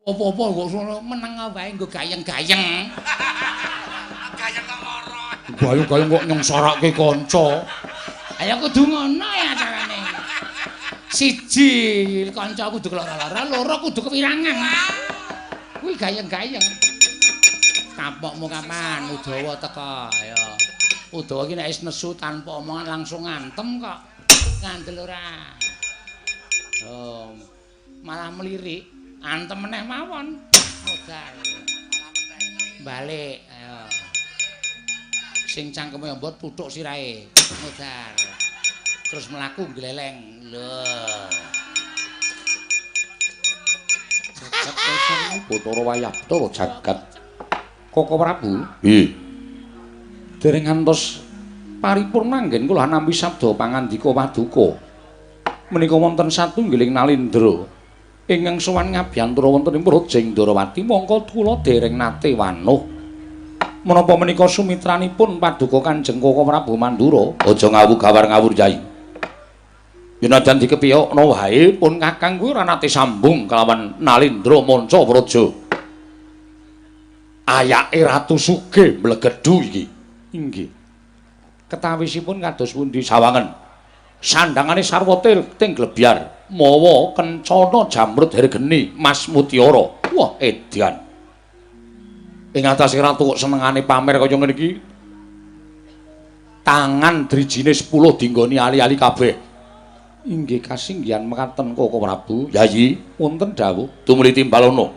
Apa-apa kok sono meneng wae nggo gayeng-gayeng. Gayeng kok lara. Gayeng-gayeng kok nyongsorokke kanca. Ayo kudu ngono ya carane. Siji kanca kudu lara-lara, loro kudu kewirangan. Kuwi gayeng-gayeng. Kapokmu kapan Udawa teka ya. Udawa iki nek wis nesu tanpa omongan langsung ngantem kok. Ngandel ora. Oh, malah melirik. Antem meneh mawon. Modal. Balik ayo. Sing cangkeme mbot tuthuk sirahe. Modal. Terus mlaku gleleng. Lho. Jagat pesan Bathara Wayabta jagat. Koko Prabu. Nggih. Dereng ngantos paripurna anggen kula nampi sabda pangandika paduka. Menika wonten satunggiling nalindra ingkang sowan ngabiyantara wonten ing Projeng Ndarawati mongko kula dereng nate wanuh. Menapa menika sumitranipun paduka Kanjeng Koko Prabu Mandura? Aja ngawur-gawar Yai. Yen adan dikepiyokno wae pun Kakang kuwi ora nate sambung kalawan Nalindra Manca Praja. Ayake Ratu Sugih Mlegedhu iki. Inggih. Ketawisipun kados pundi sawangen? Sandhangane sarwate ting glebyar mawa kencana jamrut hergeni Mas Mutiara. Wah, edan. Ing atase ratu kok senengane pamer kaya ngene iki. Tangan drijine 10 dinggoni ali-ali kabeh. Inggih kasinggihan mekaten Koko Prabu. Yayi, Wonten dawuh. tumuli timbalono.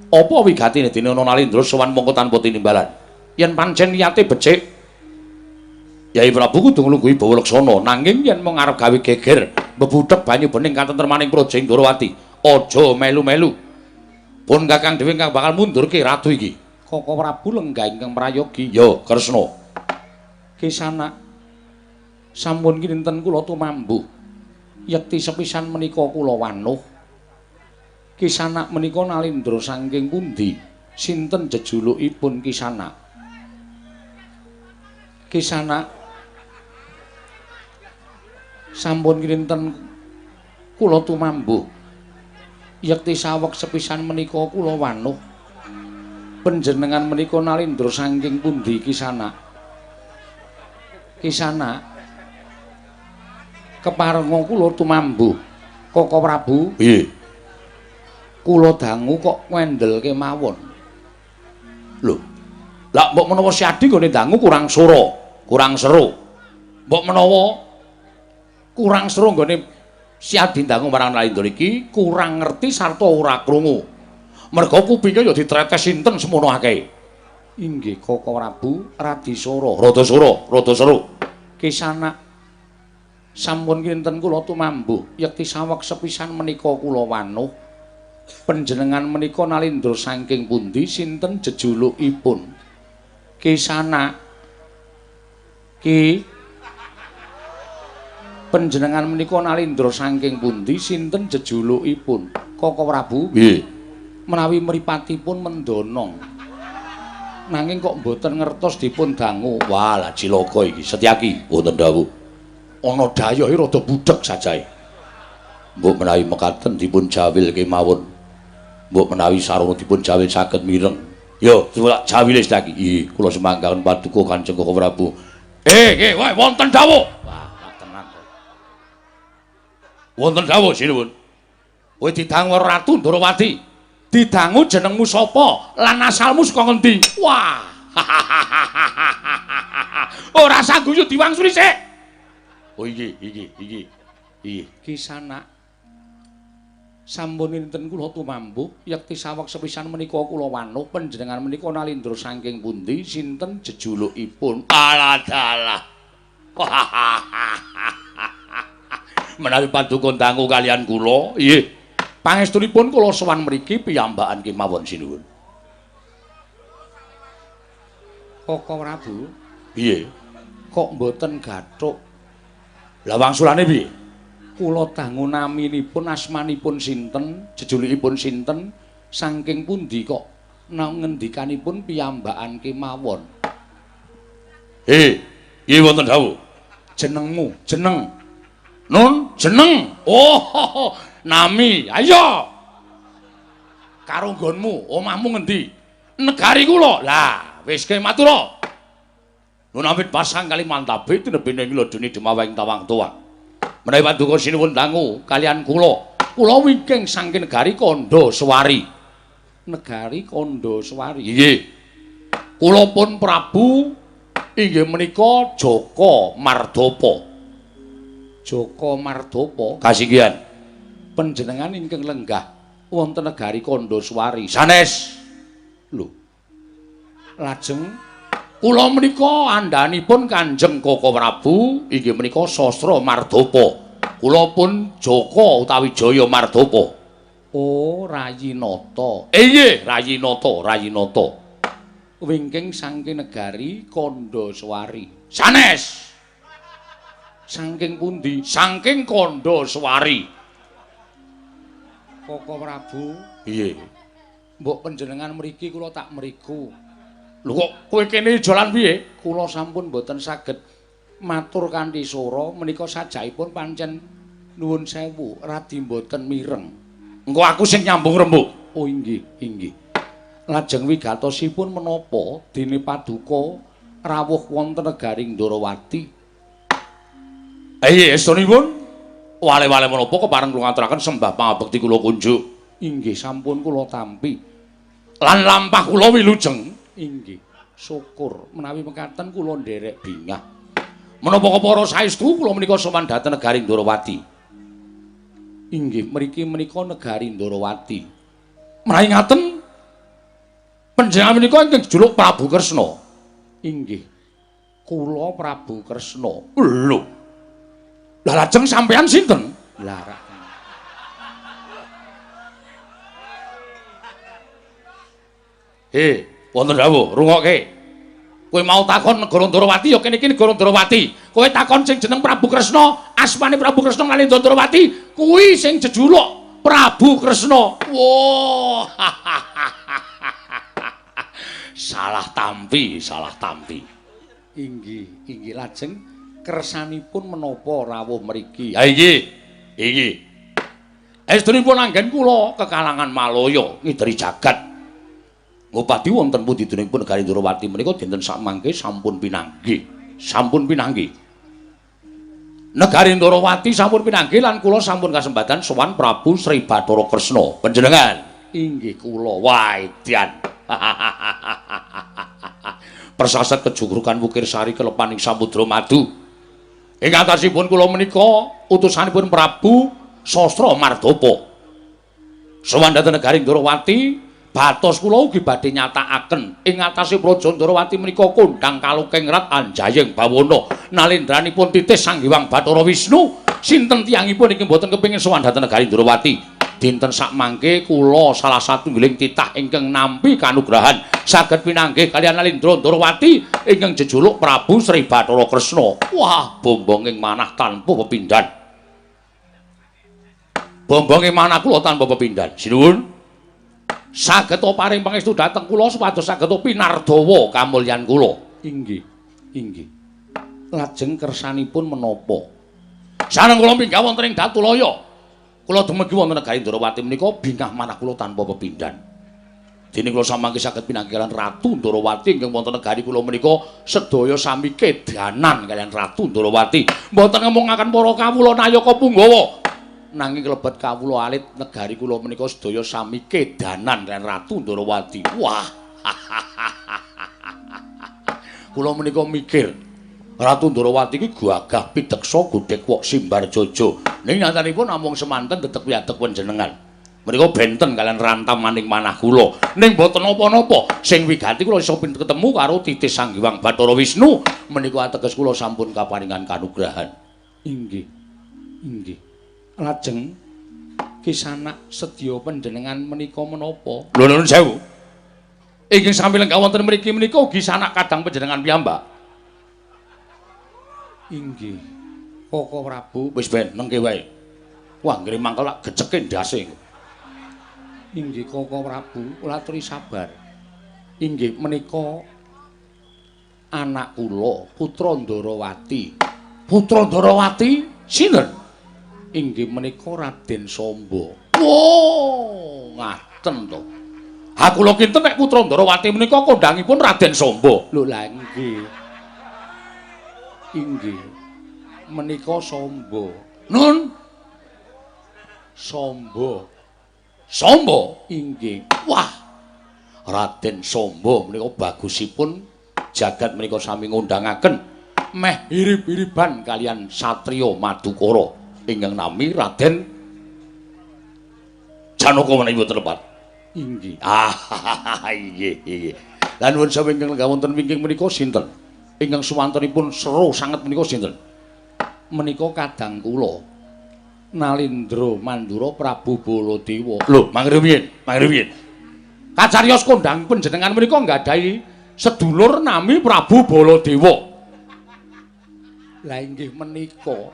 Apa wigatine dene ana Nalindra sowan mongko tanpa tinimbalan? Yen pancen niyate becik, Yai Prabu kudu nglungguhi bawa leksana, nanging yen mung arep gawe geger, mbebudhek banyu bening katentremaning Projeng Ndarawati, aja melu-melu. Pun Kakang dhewe kang bakal mundurke ratu iki. Koko Prabu lenggah ingkang prayogi. Ya, Kresna. Kisana sampun kinten kula tumambuh. Yekti sepisan menika kula wanuh. Kisana menika Nalindra saking pundi? Sinten jejulukipun Kisana? Kisana sampun kinten kula tumambuh. Yekti saweg sepisan menika kula wanuh. Panjenengan menika Nalindra saking pundi Kisana? Kisana keparenga kula tumambuh. Koko Prabu. Nggih. Kula dangu kok ngendelke mawon. Lho, Lah mbok menawa si Adi nggone dangu kurang sura, kurang seru. Mbok menawa kurang seru nggone si Adi dangu marang Nalindra iki kurang ngerti sarta ora krungu. Merga kupinge ya ditretes sinten semono akeh. Inggih Koko Prabu radi sura, rada sura, rada seru. Kisana sampun kinten kula tumambuh yekti saweg sepisan menika kula wanuh. Panjenengan menika Nalindra saking pundi? Sinten jejulukipun? Kisana. Ki panjenengan menika Nalindra saking pundi? Sinten jejulukipun? Koko Prabu. nggih. Menawi mripatipun mendana. Nanging kok mboten ngertos dipun dangu. Wah, lah cilaka iki. Setyaki wonten dawuh. Ana dayohe rada budheg sajae. Mbok menawi mekaten dipun jawil kemawon. Mbok menawi sarana dipun jawil saged mireng. Yo, coba jawile Setyaki. Ih, kula semanggaken paduka Kanjeng Koko Prabu. Nggih, wae wonten dawuh. Wah, tenan kok. Wonten dawuh sinuwun. Kowe didangu karo Ratu Ndarawati. Didangu jenengmu sapa lan asalmu saka ngendi? Wah. Ora sangguyu diwangsuli sik. Oh iki. Kisana. Sampun kinten kula tumambuh yekti saweg sepisan menika kula wanuh panjenengan menika Nalindra saking pundi? Sinten jejulukipun? Alah. Menawi paduka dangu kalian kula, nggih. Pangestunipun kula sowan mriki piyambakan kemawon sinuwun. Koko Prabu, Piye? kok mboten gathuk? Lah wangsulane piye? Kula dangu naminipun asmanipun sinten, jejulukipun sinten, saking pundi kok ngendikanipun piyambakan kemawon. Nggih wonten dawuh. Jenengmu, jeneng. Nun, jeneng. Oh, nami. Ayo. karo nggonmu, omahmu ngendi? Negari kula. Lah, wis ke matura. Nun amit pasang kali mantabe tinebene ngilodoni demawing tawang tuwa. Menawi paduka sinuwun dangu kalian kula. Kula wingking saking negari Kandaswari. Negari Kandaswari. Nggih. Kula pun Prabu inggih menika Jaka Mardapa. Jaka Mardapa kasinggihan panjenengan ingkang lenggah wonten negari Kandaswari. Sanes. Lho. Lajeng kula menika andhanipun Kanjeng Koko Prabu inggih menika Sastra Mardapa. Kula pun Jaka utawi Jaya Mardapa. Oh, Rayinata. Nggih, Rayinata. Wingking saking negari Kandaswari. Sanes. Saking pundi? Saking Kandaswari. Koko Prabu. Nggih. Mbok panjenengan mriki kula tak mriku. Lho kok kowe kene jalan piye? Kula sampun mboten saged matur kanthi swara menika sajaipun pancen nuwun sewu radi mboten mireng. Engko aku sing nyambung rembug. Oh inggih, inggih. Lajeng wigatosipun menapa dene paduka rawuh wonten negaring Ndarawati? Estunipun wale-wale menapa kepareng kula ngaturaken sembah pangabekti kula kunjuk. Inggih sampun kula tampi. Lan lampah kula wilujeng. Inggih, syukur menawi mekaten kula nderek bingah. Menapa kepara saestu kula menika sowan dhateng negari Ndarawati. Inggih, mriki menika negari Ndarawati. Menawi ngaten panjenengan menika ingkang jejuluk Prabu Kresna. Inggih. Kula Prabu Kresna. Lho. Lah lajeng sampeyan sinten? Lah wonten dawuh, rungokke. Kowe mau takon negara Ndarawati ya kene iki negara Ndarawati. Kowe takon sing jeneng Prabu Kresna, asmane Prabu Kresna Nalendra Ndarawati, kuwi sing jejuluk Prabu Kresna. Wah. Salah tampi. Inggih lajeng kersanipun menapa rawuh mriki? Ha inggih. Estunipun anggen kula kekalangan Malaya ngideri jagat. Ngupadi wonten pundi denipun negari Ndarawati menika dinten sakmangke sampun pinanggih. Negari Ndarawati sampun pinanggih lan kula sampun kasempatan sowan Prabu Sri Bathara Kresna. Panjenengan? Inggih kula Waidyan. Persasat kejugrukan Wukir Sari kelepaning Samudra Madu. Ing atasipun kula menika utusanipun Prabu Sastra Mardapa. Sowan dhateng negari Ndarawati batos kula ugi badhe nyatakaken ing atase Praja Ndarawati menika kondhang kalukeng rat anjayeng bawana nalendranipun titis Sang Hyang Bathara Wisnu sinten tiyangipun iki mboten kepengin sowan dhateng negari Ndarawati dinten sakmangke kula salah satunggiling titah ingkang nampi kanugrahan saged pinanggih kaliyan Nalendra Ndarawati ingkang jejuluk Prabu Sri Bathara Kresna. Wah, bombonging manah tanpa pepindhan. Bombonging manah kula tanpa pepindhan. Sinuwun saged paring pangestu dhateng kula supados saged pinardawa kamulyan kula. Inggih. Lajeng kersanipun menapa? Sareng kula pinggah wonten ing Datulaya. Kula dumugi wonten negari Ndarawati menika bingah manah kula tanpa pepindhan. Dene kula samangke saged pinanggih kaliyan Ratu Ndarawati ingkang wonten negari kula menika sedaya sami kedanan kaliyan Ratu Ndarawati. Mboten ngemungaken para kawula Nayaka Punggawa. Nanging klebet kawula alit negari kula menika sedaya sami kedanan kaliyan Ratu Ndarawati. Wah. Kula menika mikir Ratu Ndarawati iki gagah pideksa godhek wok simbar jojo. Ning nyatanipun namung semanten detek piadek panjenengan. Menika benten kaliyan rantamaning manah kula. Ning boten napa-napa sing wigati kula iso ketemu karo titis Sang Hyang Bathara Wisnu menika ateges kula sampun kaparingan kanugrahan. Inggih. Lajeng kisanak sedya panjenengan menika menapa? Lho nuwun sewu. Inggih sami lenggah wonten mriki menika ugi sanak kadang panjenengan piyambak. Inggih. Koko Prabu wis ben nengke wae. Wah, nggih mangkel lak geceke ndase. Inggih Koko Prabu, kula aturi sabar. Inggih menika anak kula Putra Ndarawati. Putra Ndarawati sinten? Inggih menika Raden Samba. Oh, ngaten to. Ha kula kinten nek putra Ndarawati menika kondhangipun Raden Samba. Lho lah nggih. Inggih. Menika Samba. Nun. Samba. Samba inggih. Wah. Raden Samba menika bagusipun jagat menika sami ngundangaken meh irip-iriban kalian satriya Madukara ingkang nami Raden Janaka menawi boten lepat. Inggih. Inggih. Lan nuwun sawi ingkang lenggah wonten wingking menika sinten? Ingkang suwantenipun seru sanget menika sinten? Menika kadang kula Nalindra Mandura Prabu Baladewa. Lho, mangke piye? Kacariyos kondhang panjenengan menika nggadahi sedulur nami Prabu Baladewa. Lah inggih menika.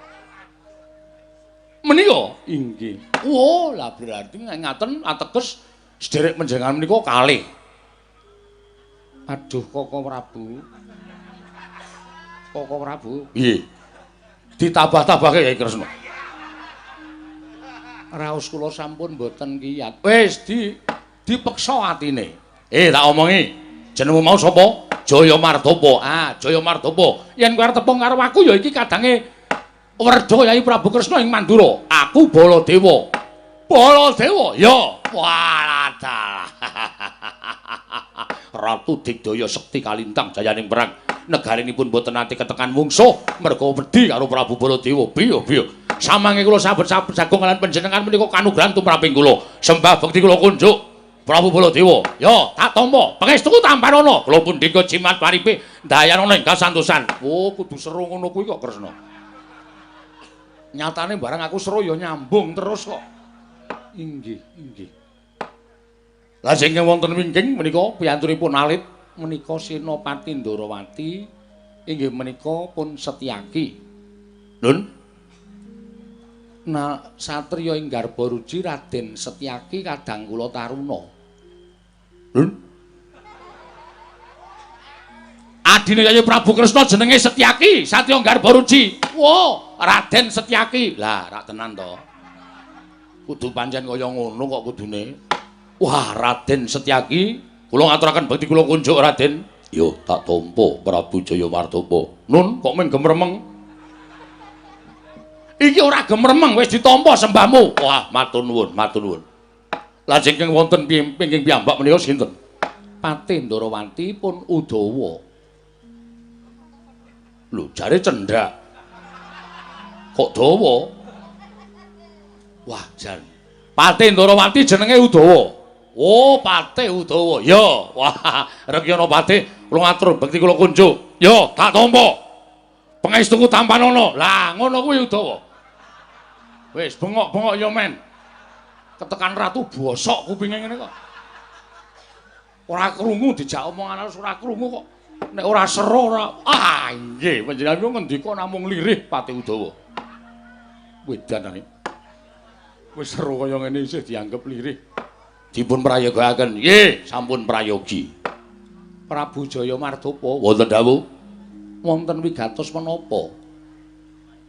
Menika inggih. Oh, lah berarti ngaten ateges sederek panjenengan menika kalih. Aduh, Koko Prabu. Koko Prabu. Nggih. Ditambah-tambahke Kyai Kresna. Raos kula sampun boten kiyat. Wis dipeksa atine. Tak omongi. Jenengmu mau sapa? Jaya Mardapa. Jaya Mardapa. Yen kowe arep tepung karo aku ya iki kadange Werda Kyai Prabu Kresna ing Mandura. Aku Baladewa. Baladewa? Ya. Walah. Ratu Digdaya Sekti Kalintang jayaning perang. Negarinipun boten nate ketekan mungsuh merga wedi karo Prabu Baladewa. Biya. Samangke kula sabet-sabet jagung kalian panjenengan menika kanugrahan tumraping kula. Sembah bekti kula kunjuk Prabu Baladewa. Ya, tak tampa. Pangestuku tampanana. Kula pundhika jimat paripe dayanana ing kasantosan. Oh, kudu seru ngono kuwi kok Kresna. Nyatane barang aku seru ya nyambung terus kok. Inggih. Lajeng wonten wingking menika piyantunipun alit menika Senopati Ndarawati inggih menika pun Setyaki. Nun. Nah, satriya ing Garbaruji Raden Setyaki kadang kula taruna. Nun. Adine Kyai Prabu Kresna jenenge Setyaki, satriya Garbaruji. Wo, Raden Setyaki. Lah, rak tenan to. Kudu pancen kaya ngono kok kudune. Wah, Raden Setyaki, kula ngaturaken bekti kula kunjuk Raden. Yo, tak tampa Prabu Jaya Mardapa. Nun, kok mung gemremeng? Iki ora gemremeng, wis ditampa sembahmu. Wah, matur nuwun. Lajeng keng wonten pingking piyambak menika sinten? Pati Ndarawati pun Udawa. Lho, jare cendhak. Kok dawa? Wah, jan. Pati Ndarawati jenenge Udawa. Oh, Pati Udawa. Ya, wah, Rekyana Pati, kula ngatur bekti kula kunjuk. Ya, tak tampa. Pangestuku tampanana. Lah, ngono kuwi Udawa. Wis bengok-bengok ya men. Ketekan ratu bosok kupinge ngene kok. Ora krungu dijak omongan harus ora krungu kok. Nek ora seru ora. Nggih, panjenengan ku ngendika namung lirih Pati Udawa. Wedan ae. Wis seru kaya ngene isih dianggep lirih. Dipun prayogaken. Nggih, sampun prayogi. Prabu Jaya Mardapa wonten dawuh. Wonten wigatos menapa?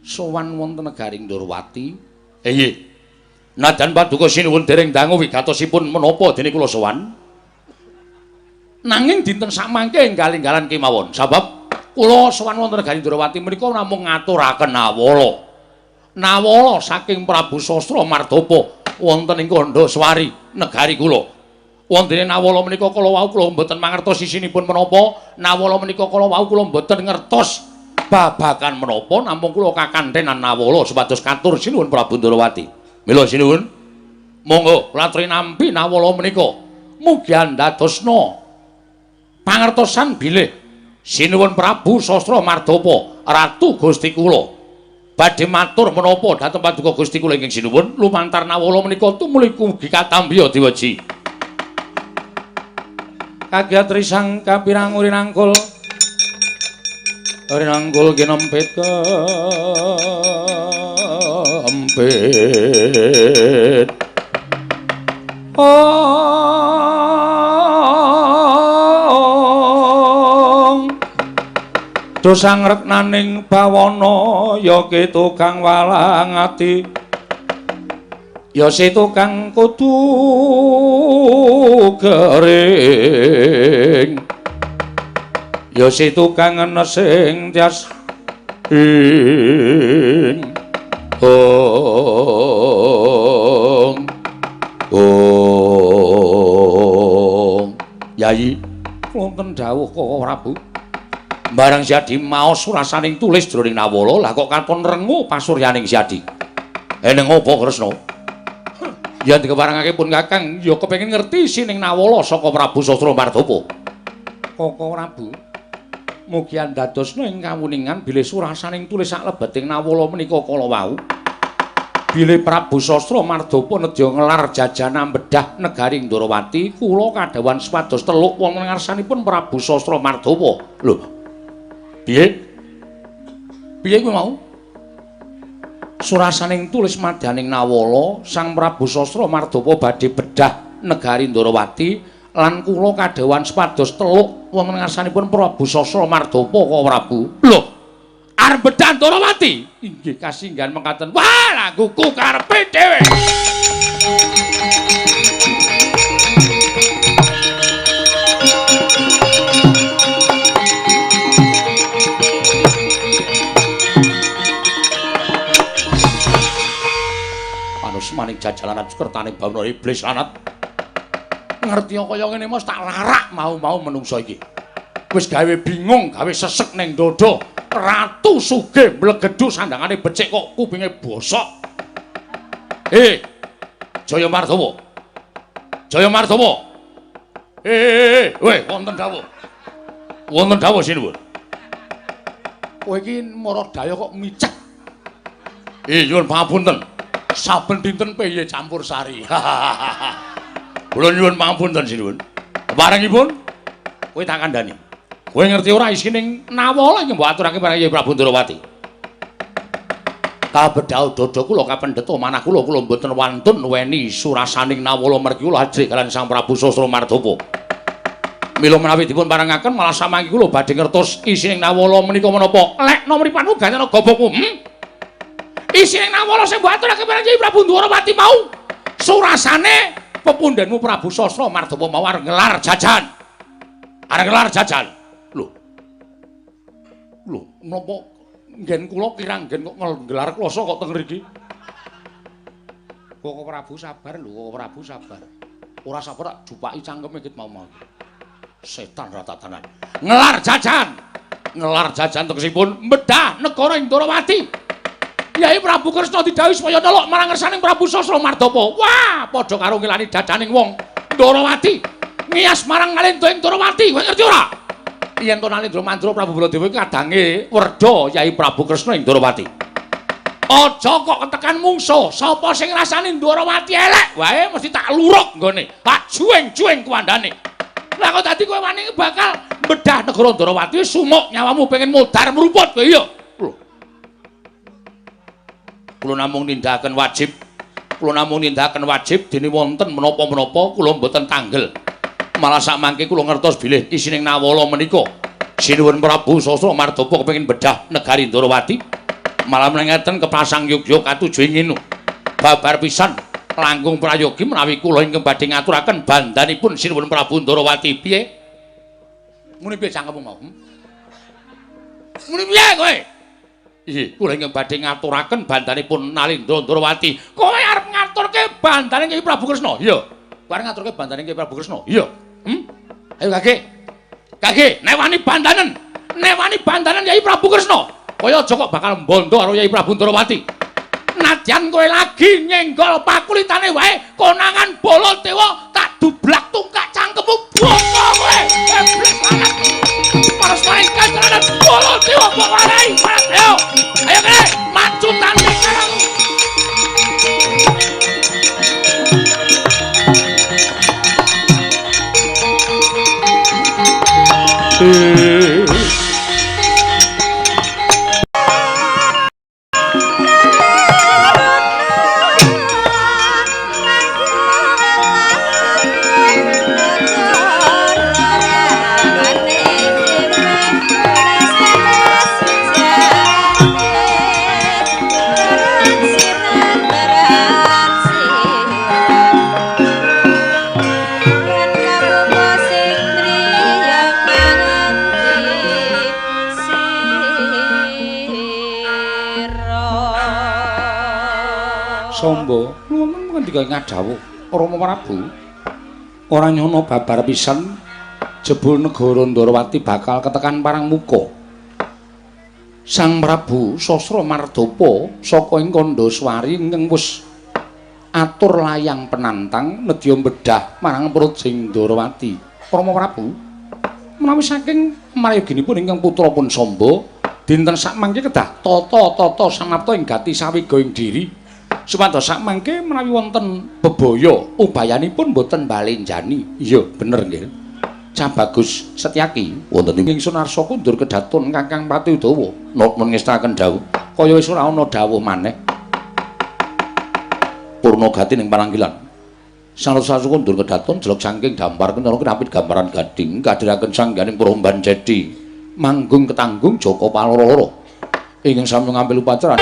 Sowan wonten negaring Ndarawati. Nggih. Nadan paduka sinuwun dereng dangu wigatosipun menapa dene kula sowan. Nanging dinten samangke enggal-enggalan kemawon. Sabab kula sowan wonten negaring Ndarawati menika namung ngaturaken nawala. Nawala saking Prabu Sastra Mardapa wonten ing Kandhaswari negari kula. Wondene nawala menika kala wau kula mboten mangertos isinipun menapa. Nawala menika kala wau kula mboten ngertos babagan menapa namung kula kakandhenan nawala supados katur sinuwun Prabu Ndarawati. Mila sinuwun. Monggo latri nampi nawala menika mugi andadosna pangertosan bilih sinuwun Prabu Sastra Mardapa Ratu Gusti kula. Badhe matur menapa dhateng paduka Gusti kula ingkang sinuwun lumantar nawala menika tumuli mugi katambiya diwaji. Kagiatri sang kapirang urinangkul ginempit kempit dosang reknaning bawana ya ketu kang walang ati Ya si tukang kudu kering ya si tukang sing tias ing Yayi wonten dawuh Koko Prabu Barang Siadi maos surasaning tulis jroning Nawala lah kok katon rengu pasuryaning Siadi eneng apa Kresna yen dikeparengake pun Kakang ya kepengin ngerti sining Nawala saka Prabu Sastra Mardhapa Koko Prabu mugi andadosna ing kawuningan bilih surasaning tulis saklebeting Nawala menika kala wau bilih Prabu Sastra Mardhapa nedya ngelar jajana bedah negari Ndarawati kula kadhawan supados teluk wonten ngarsanipun Prabu Sastra Mardhapa lho piye kuwi mau surasaning tulis madyaning Nawala Sang Prabu Sastra Mardhapa badhe bedah negari Ndarawati lan kula kadhawan supados teluk wonten ngarsanipun Prabu Sastra Mardhapa kok Prabu lho arep bedah Ndarawati inggih kasinggan mekaten wah laguku karepe dhewe panus maning jajalan kertane bawna iblis lanat ngerti kaya ngene Mas tak larak mau-mau menungso iki wis gawe bingung gawe sesek ning dada Ratu sugih mlegedhu sandangane becik kok kupinge bosok Jaya Mardhapa Jaya Mardhapa weh wonten dawuh sinuwun kowe iki marang daya kok micek nyuwun pangapunten saben dinten piye campur sari kula nyuwun pangapunten sinuwun barengipun kowe tak kandhani kowe ngerti ora isining Nawala iki mbok aturake marang Kyai Prabu Ndarawati kabedhau dada kula kapendhet manah kula mboten wantun weni surasaning Nawala mergi kula ajrik kaliyan Sang Prabu Sastra Mardhapa mila menawi dipun parengaken malah samangke kula badhe ngertos isining Nawala menika menapa lek nomripun ganyana gobokmu isining Nawala sing mbok aturake marang Kyai Prabu Ndarawati mau surasane pepundhenmu Prabu Sastra Mardhapa mau arep ngelar jajan lho menapa nggen kula kirang nggen kok nggelar kloso kok teng mriki Koko Prabu sabar lho Koko Prabu sabar ora sabar tak jupaki cangkeme kit mau setan ratatanan ngelar jajan tegesipun mbedah negara Ndarawati Kyai Prabu Kresna didhawuhi supaya nelok marang ngersaning Prabu Sastra Mardhapa wah padha karo ngilani dajaning wong Ndarawati ngiyas marang Nalendra ing Ndarawati kowe ngerti ora yen to Nalendra Mandra Prabu Baladewa kadange werda Kyai Prabu Kresna ing Ndarawati aja kok ketekan mungsuh sapa sing rasane Ndarawati elek wae mesti tak luruk nggone tak jueng-jueng kuwandane lah kok dadi kowe wani bakal bedah negara Ndarawati sumuk nyawamu pengen modar meruput kowe iya kula namung nindakaken wajib dene wonten menapa-menapa kula mboten tanggel malah sakmangke kula ngertos bilih isining Nawala menika sinuwun Prabu Sastra Mardhapa kepengin bedah negari Ndarawati malah ngeten kepasang yogya katuju inginu babar pisan langkung prayogi menawi kula ingkang badhe ngaturaken bandanipun sinuwun Prabu Ndarawati piye muni piye cangkemmu mau muni piye kowe Iya, kula ingkang badhe ngaturaken bandanipun Nalendra Ndarawati. Kowe arep ngaturke bandane Kyai Prabu Kresna? Iya. Kowe arep ngaturke bandane Kyai Prabu Kresna? Iya. Ayo Kage, newani bandanen Kyai Prabu Kresna. Kowe aja kok bakal mbondo karo Kyai Prabu Ndarawati. Nadyan kowe lagi nyenggol pakulitane wae konangan Baladewa tak dublak tungkak cangkemmu boko kowe. Eblis lanang. Paras main kancanan Baladewa kok warai. Ayo kene maju tanding karo. Samba, nuwun ngendika ngadhawuh Rama Prabu. Ora nyono babar pisan jebul negara Ndarawati bakal ketekan parang muka. Sang Prabu Sasra Mardapa saka ing Kandhaswari ingkang wis atur layang penantang nedya mbedah marang Praja Ndarawati. Rama Prabu, menawi saking maryoginipun ingkang putrapun Samba dinten sakmangke kedah tata-tata samapta ing gati sawiga ing diri. Supados sakmangke menawi wonten bebaya ubayanipun boten balenjani. Iya, bener nggih. Cah Bagus Setyaki wonten ing Sunarsa kundur kedaton Kakang Pati Udawa. Nuwun ngestaken dawuh. Kaya wis ora ana dawuh maneh. Purnagati ning Paranggilan. Sunarsa kundur kedaton jelek saking dampar kenara kinapit gambaran gading kadhiraken sangganing Promban Cedi manggung ketanggung Jaka Paloro. Ingkang sami ngambil upacara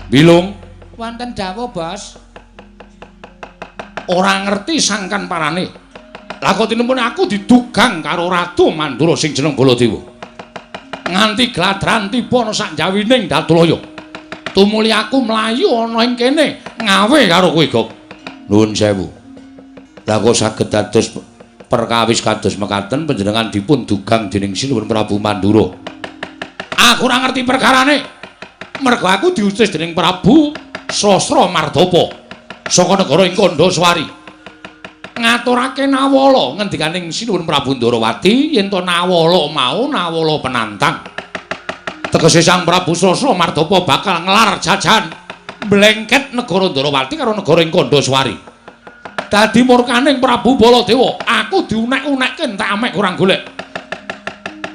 Bilung wonten dawuh, Bos. Ora ngerti sangkan parane. Lah kok tinempun aku didugang karo Ratu Mandura sing jeneng Baladewa. Nganti gladran tiba ana sak jawining Datulaya. Tumuli aku mlayu ana ing kene ngawe karo kowe, Gok. Nuwun sewu. Lah kok saged dados perkawis kados mekaten panjenengan dipun dugang dening Sinuwun Prabu Mandura. Aku ora ngerti perkarane. Merga aku diutus dening Prabu Sasra Mardapa saka negara ing Kandhaswari ngaturake nawala ngendikaning Sinuwun Prabu Ndarawati yen to nawala mau nawala penantang tegese Sang Prabu Sasra Mardapa bakal nglar jajan mlengket negara Ndarawati karo negara ing Kandhaswari. Dadi murkaning Prabu Baladewa aku diunek-unekke entek amek kurang golek.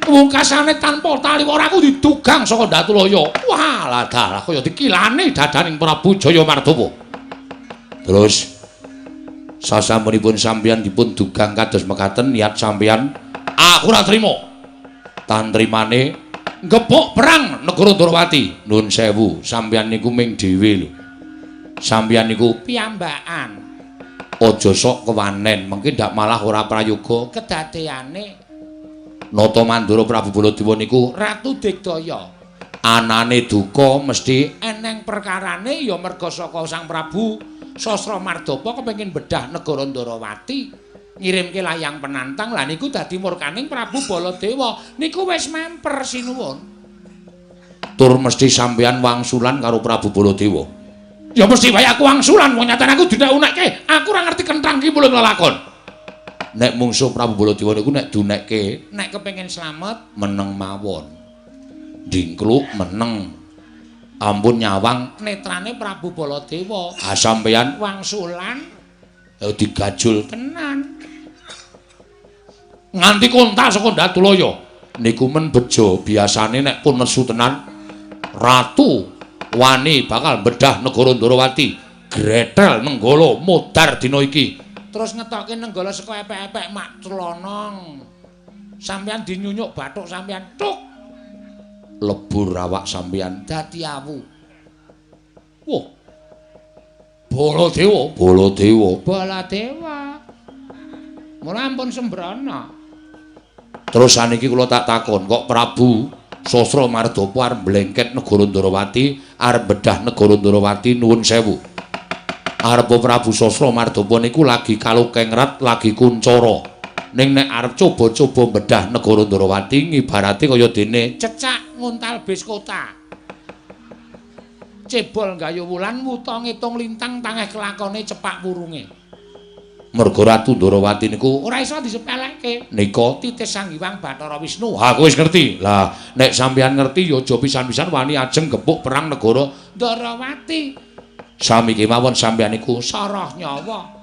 Wungkasane tanpa taliwara aku didugang saka Datulaya. Wah, lah dalah kaya dikilani dadaning Prabu Jaya Mardapa. Terus sasampunipun sampeyan dipun dugang kados mekaten niat sampeyan aku ora trima. Tantrimane gepuk perang negara Ndrawati. Nuwun sewu, sampeyan niku ming dhewe lho. Sampeyan niku piyambakan. Aja sok kewanen, mengki ndak malah ora prayoga kedadeane. Nata Mandura Prabu Baladewa niku Ratu Digdaya. Anane duka mesti eneng perkarane ya merga saka Sang Prabu Sasra Mardapa kepengin bedah negara Ndrawati. Ngirimke layang penantang lah niku dadi murkaning Prabu Baladewa niku wis memper sinuwun. Tur mesti sampeyan wangsulan karo Prabu Baladewa. Ya mesti wae aku wangsulan wong nyatane aku dinek-unekke. Aku ora ngerti kenthang ki mulo nglakon. Nek mungsuh Prabu Baladewa niku nek dunekke, nek kepengin slamet meneng mawon. Dingkluk meneng. Ampun nyawang netrane Prabu Baladewa. Ah sampeyan wangsulan digajul tenan. Nganti kontak saka Datulaya niku men bejo biasane nek pun nesu tenan ratu wani bakal bedah negara Ndrawati gretel nenggala modar dina iki terus ngetokke nenggala saka epek-epek mak celonong sampeyan dinyunyuk bathuk sampeyan tuk lebur awak sampeyan dadi awu. Wah Baladewa mula ampun sembrana. Terus saniki kula tak takon, kok Prabu Sasra Mardapa arep mlengket negara Ndrawati, arep bedah negara Ndrawati nuwun sewu. Arep Prabu Sasra Mardapa niku lagi kalukengrat, lagi kuncara. Ning nek arep coba-coba bedah negara Ndrawati ngibarate kaya dene cecak nguntal bis kota. Cebol gayuh wulan wuta ngitung lintang tangeh kelakone cepak wurunge. Merga Ratu Ndrawati niku ora iso disepelekke. Nika titis Sang Hyang Bathara Wisnu. Ha kowe wis ngerti. Lah nek sampeyan ngerti ya aja pisan-pisan wani ajeng gepuk perang negara Ndrawati. Sami kemawon sampeyan niku soroh nyawa.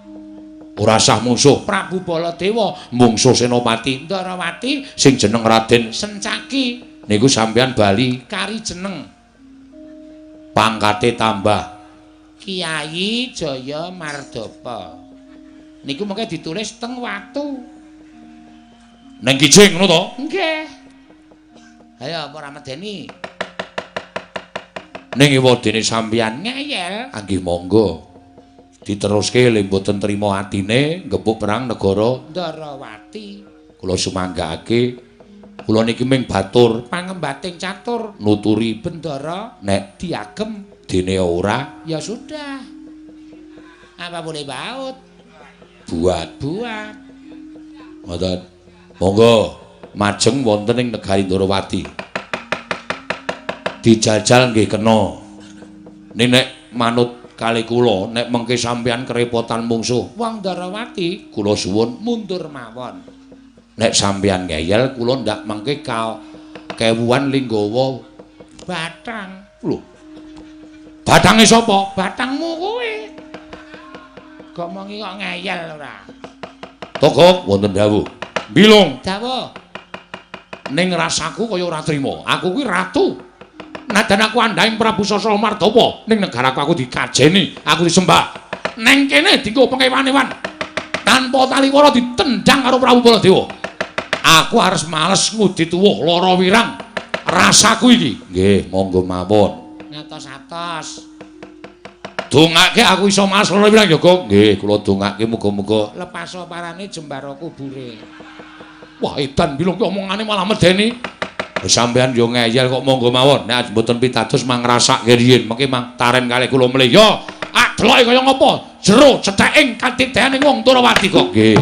Ora sah mungsuh Prabu Baladewa, mungsuh Senopati Ndrawati sing jeneng Raden Sencaki. Niku sampeyan bali kari jeneng. Pangkate tambah Kiai Jaya Mardapa. Niku mengke ditulis teng watu. Neng kijing ngono to? Nggih. Ayo apa ora medeni? Ning ewadene sampeyan ngeyel. Nggih monggo. Diteruske lek mboten trima atine gepuk perang negara Ndrawati. Kula sumanggake kula niki ming batur pangembating catur nuturi bendara nek diagem dene ora ya sudah. Apa boleh baut? Buat. Ngoten. Monggo majeng wonten ing negari Ndrawati. Dijajal nggih kena. Ning nek manut kalih kula nek mengke sampeyan kerepotan mungsuh wong Ndrawati, kula suwun mundur mawon. Nek sampeyan ngeyel kula ndak mengke kewuhan linggawa batang. Lho. Batange sapa? Batangmu kowe. Gomongi kok ngeyel ora. Tokok wonten dawuh. Bilung. Dawuh. Ning rasaku kaya ora trima. Aku kuwi ratu. Nadan aku andhaing Prabu Sasra Mardapa ning negaraku aku dikajeni, aku disembah. Neng kene dienggo pengewan-ewan. Tanpa taliwara ditendang karo Prabu Baladewa. Aku harus males ngudi tuwuh lara wirang. Rasaku iki. Nggih, monggo mawon. Ngatos-atos. Dongake aku iso mas lara wirang Jaga. Nggih, kula dongake muga-muga lepas parane jembara kubure. Wah, edan bilung ki omongane malah medeni. Sampeyan yo ngeyel kok monggo mawon. Nek mboten pitados mang ngrasake riyin, mengki mang taren kalih kula mlih. Yo, deloke kaya ngapa? Jero cethek kanthi dayaning wong Ndrawati kok. Nggih.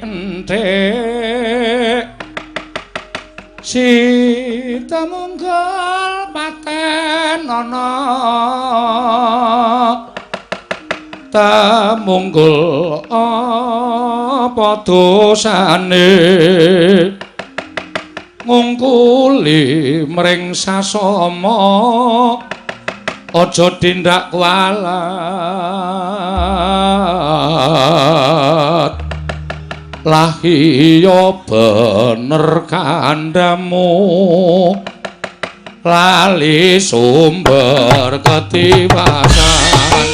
enthik si temunggul paten ana temunggul apa dosane ngungkuli mring sasama aja tindak kualat lah iya bener kandamu lali sumber ketiwasan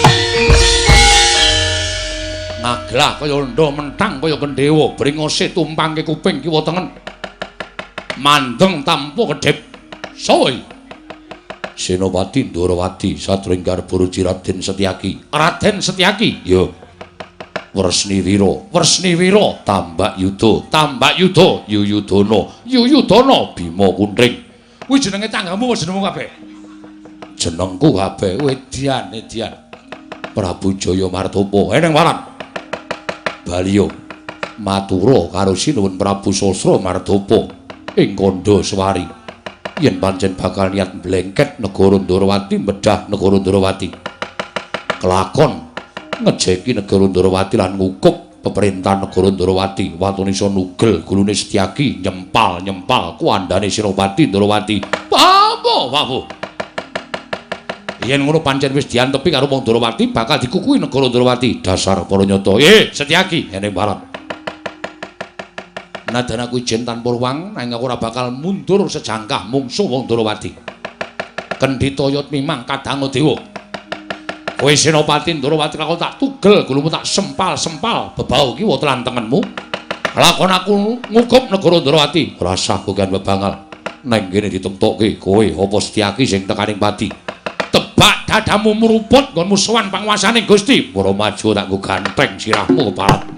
naglah kaya ndo mentang kaya kendhewa bringose tumpangke kuping kiwa tengen mandeng tampo kedhep soy Senopati Ndorowati sadurunge Garbaruji Raden Setyaki yo Wresni Wira Tambak Yuda Yuyudana Bima Kunthing kuwi jenenge tanggamu jenengmu kabeh jenengku kabeh Edian Prabu Jaya Martapa eneng waran Baliyo matura karo sinuwun Prabu Sasra Martapa ing kandha swari yen pancen bakal niat mblengket negara Ndorowati mbedah negara Ndorowati kelakon ngejeki negara Ndorowati lan ngukup pemerintahan negara Ndorowati watune iso nugel gulune Setyaki nyempal kuandane Senopati Ndorowati papo yen ngono pancen wis diantepi karo wong Ndorowati bakal dikukuhi negara Ndorowati dasar para nyata Setyaki eneng barat nadan aku ijen tanpa ruang nanging aku ora bakal mundur sejangkah mungsuh wong Ndorowati. Kendhita Yot mimang kadang dewa. Kowe Senopati Ndorowati lakon tak tugel gulumu tak sempal bebau kiwa telan tengenmu. Lakon aku ngukup negara Ndorowati. Ora sah bukan bebangal. Nang kene ditemtokke kowe apa Setyaki sing tekaning pati. Tebak dadamu meruput nggonmu sowan panguwasaning Gusti. Para maju tak nggo ganteng sirahmu kepala.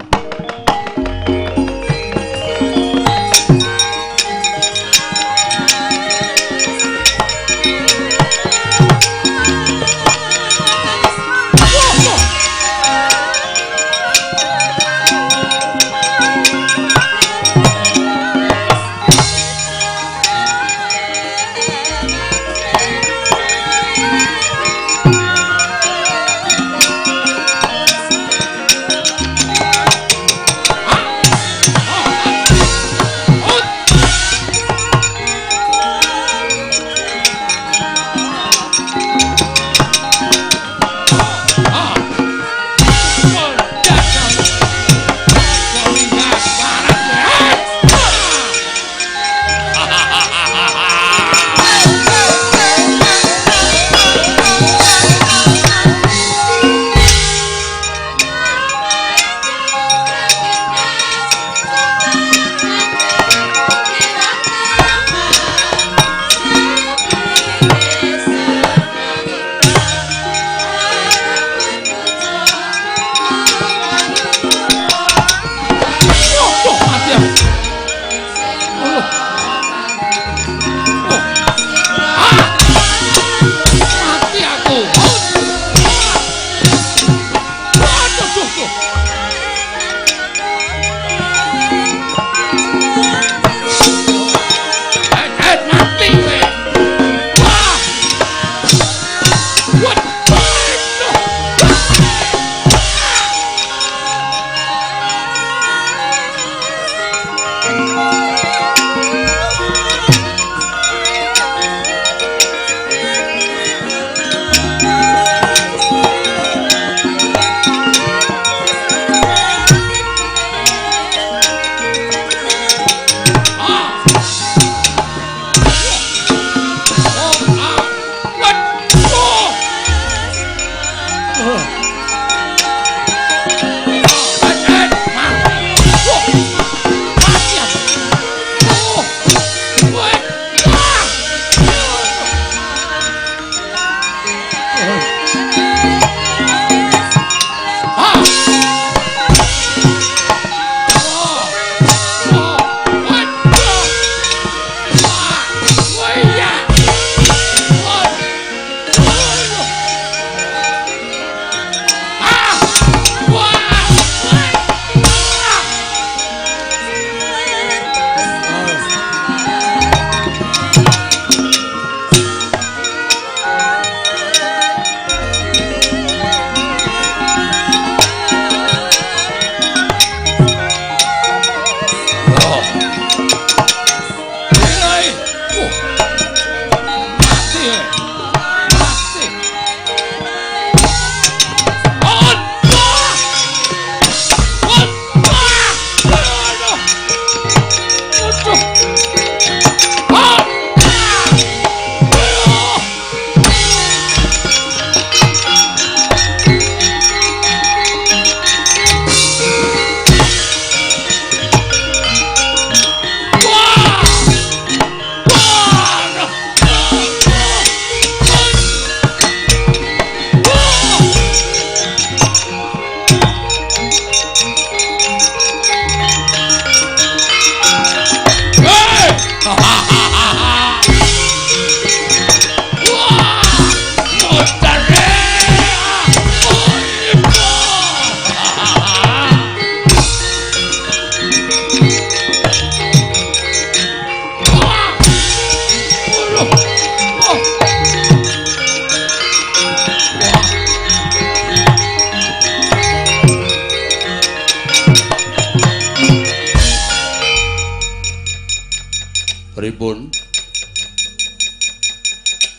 Pripun?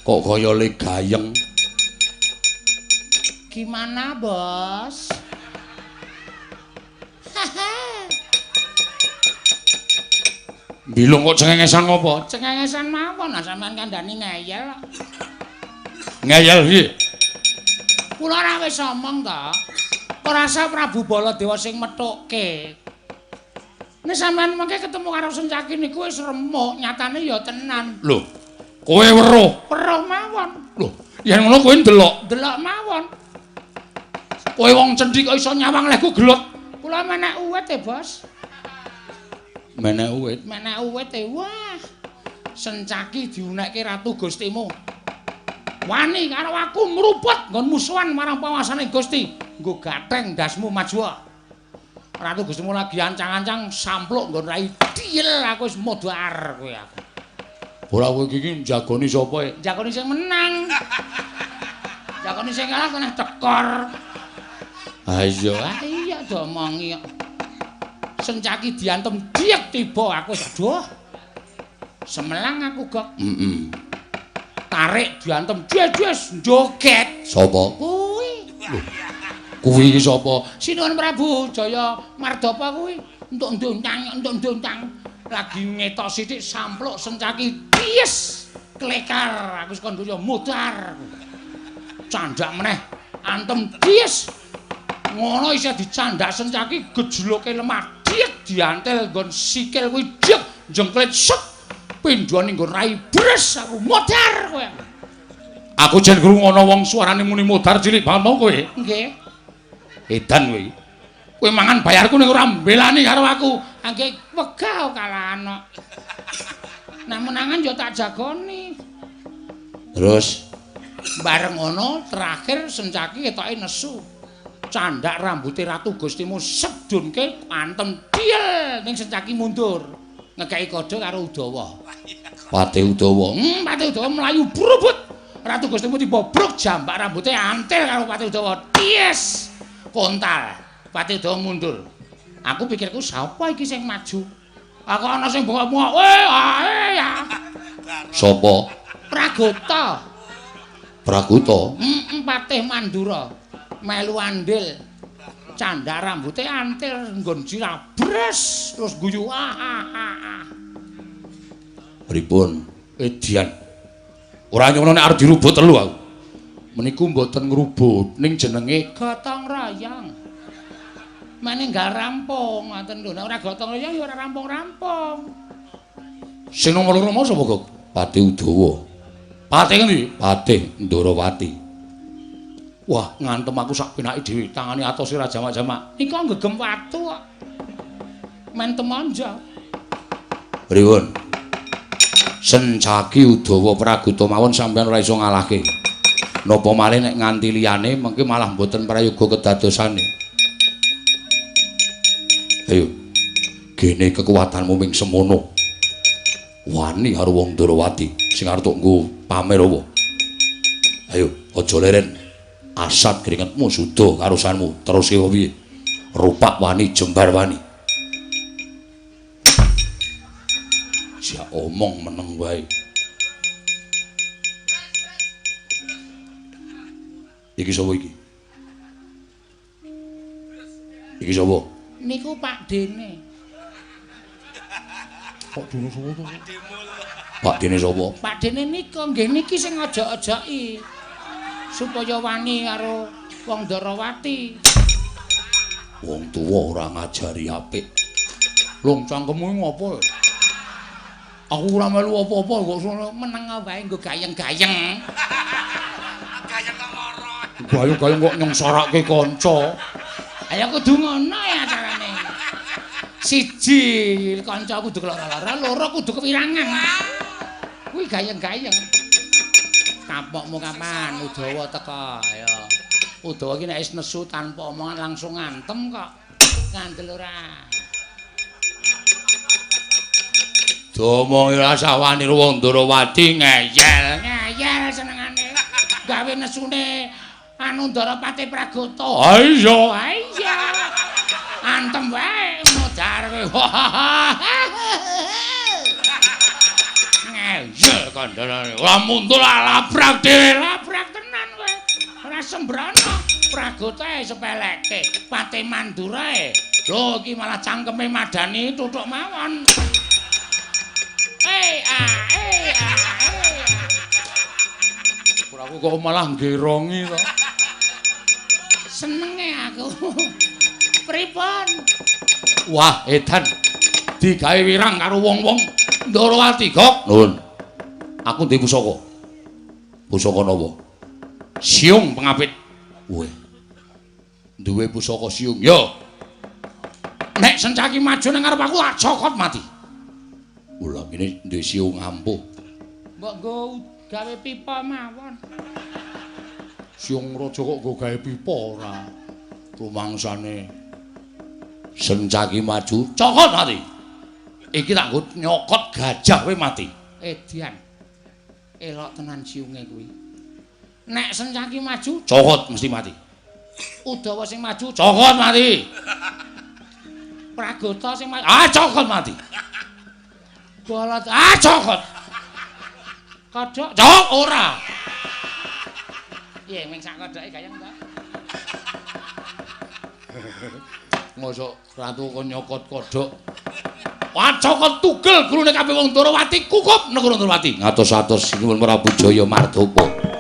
Kok kaya le gayeng? Gimana, Bos? Bilung kok cengengesan ngopo? Cengengesan mawon, sampean kandhani ngeyel. Ngeyel piye? Kula ora wis omong to. Ora sa Prabu Baladewa sing methukke. Nek sampean mengke ketemu karo Sencaki niku wis remuk, nyatane ya tenan. Lho, kowe weruh? Weruh mawon. Lho, yen ngono kowe ndelok? Delok mawon. Kowe wong cendhik kok iso nyawang lehku gelut. Kula menek uwit Bos. Menek uwit? Menek uwit wah. Sencaki diunekke Ratu Gustimu. Wani karo aku mruput nggon musuhan marang pawasane Gusti. Nggo gatheng dasmu majwa. Ratu Gustimu lagi ancang-ancang sampluk nggon rai diel aku wis modar kowe aku. Ora kowe iki njagoni sapa e? Njagoni sing menang. Njagoni sing kalah kena tekor. Ha iya. Ah iya domongi kok. Sencaki diantem diek tiba aku wis aduh. Semelang aku gok. Tarik diantem jes joget. Sapa? Kuwi. Kuwi iki sapa? Sinuwun Prabu Jaya Mardapa kuwi entuk ndontang. Lagi ngetok sithik sampluk Sencaki pies klekar aku kon yo mutar. Candak meneh antem pies. Ngono isih dicandak Sencaki gejloke lemah diet diantel nggon sikil kuwi jek jengklet sek pindhone nggon rai bres aku mutar kowe. Aku jen krungu ana wong suarane muni mutar cilik banget mau kowe. Nggih. Edan kowe. Kowe mangan bayarku ning ora mbelani karo aku. Nggih wegah kalah ana. Nek menangan yo tak jagoni. Terus bareng ngono terakhir Sencaki ketoke nesu. Candak rambuté Ratu Gustimu sedunke antem diel ning Sencaki mundur. Ngekeki kode karo Udawa. Pati Udawa. Pati Udawa mlayu brubut. Ratu Gustimu dibobrok jambak rambutnya antil karo Pati Udawa. Ties. Kontal. Pati Udawa mundur. Aku pikirku sapa iki sing maju? Aku ana sing bengok-bengok. Ae ya. Sapa? Pragota. Praguta. Patih Mandura. Melu andil. Candak rambutnya antil nggon jirabres terus guyu Pripun? Edian. Ora nyono nek arep dirubut telu aku. Meniku mboten ngrubut ning jenenge gotong royong. Meninggal rampung ngoten lho. Nek ora gotong royong ya ora rampung-rampung. Sing nomor 2 mau sapa, Gok? Pati Udawa. Pati ngendi? Pati Ndarawati. Wah, ngantem aku sak penake dhewe, tangane atose ra jamak-jamak. Iku nggegem watu kok. Men temonjo. Pripun? Sencaki Udawa Praguta mawon sampeyan ora iso ngalahke. Napa malih nek nganti liyane mengke malah mboten prayoga kedadosane. Ayo. Gene kekuatanmu ming semono. Wani karo wong Ndarawati sing arep nggo pamer apa? Ayo, aja leren. Asat keringetmu sudo karusanmu terus kaya piye? Rupak wani jembar wani. Jak omong meneng wae. Iki sapa iki? Iki sapa? Niku Pak Dene. Pak Dene sapa to? Pak Dene sapa? Pak Dene nika nggih niki sing ojok-ojoki supaya wani karo wong Darawati. Wong tuwa ora ngajari apik. Lung cangkemmu ngopo? Aku ora melu apa-apa kok Meneng wae nggo gayeng-gayeng. Gayeng kok lara. gayung-gayung kok nyengsarake kanca. Ayo kudu ngono ya carane. Siji kanca kudu lara-lara, loro kudu kewirangan. Kuwi gayeng-gayeng. Kapokmu kapan Udawa teko ya. Udawa iki nek wis nesu tanpa omongan langsung ngantem kok. Ngandel ora. Domongi rasa wani wong Darawati ngeyel. Ngeyel senengane. Gawe nesune anu Darawati Pragata. Ha iya. Ha iya. Antem wae modar kowe. Ngeyel kandhane. Ora mundur labrak dhewe. Labrak tenan kowe. Ora sembrono. Pragata sepeleke. Pate Mandurae. Lho iki malah cangkeme madani tutuk mawon. Aku kok malah nggerongi to. Senenge aku. Pripun? Wah, edan. Digawe wirang karo wong-wong Darawati, Gok. Nuwun. Aku duwe pusaka. Pusaka napa? Siung pengapit. Weh. Duwe pusaka siung. Yo. Nek Sencaki maju nang ngarep aku tak cokot mati. Ulah ngene duwe siung ampuh. Mbok nggo gawe pipa mawon. Siung raja kok nggo gawe pipa ora. Rumangsane Sencaki maju, cokot mati. Iki tak nggo nyokot gajah kowe mati. Edian. Elok tenan siunge kuwi. Nek Sencaki maju, Cokot mesti mati. Udawa sing maju, cokot mati. Pragata sing maju, cokot mati. Bolot, cokot. Kodhok, cok ora. Piye ming sak kodhoke gayeng to? Mosok ratu kon nyokot kodhok. Wah, cokot tugel gulune kabeh wong Darawati kukup negara Darawati. Ngatos-atos nuwun Prabu Jaya Mardhapa.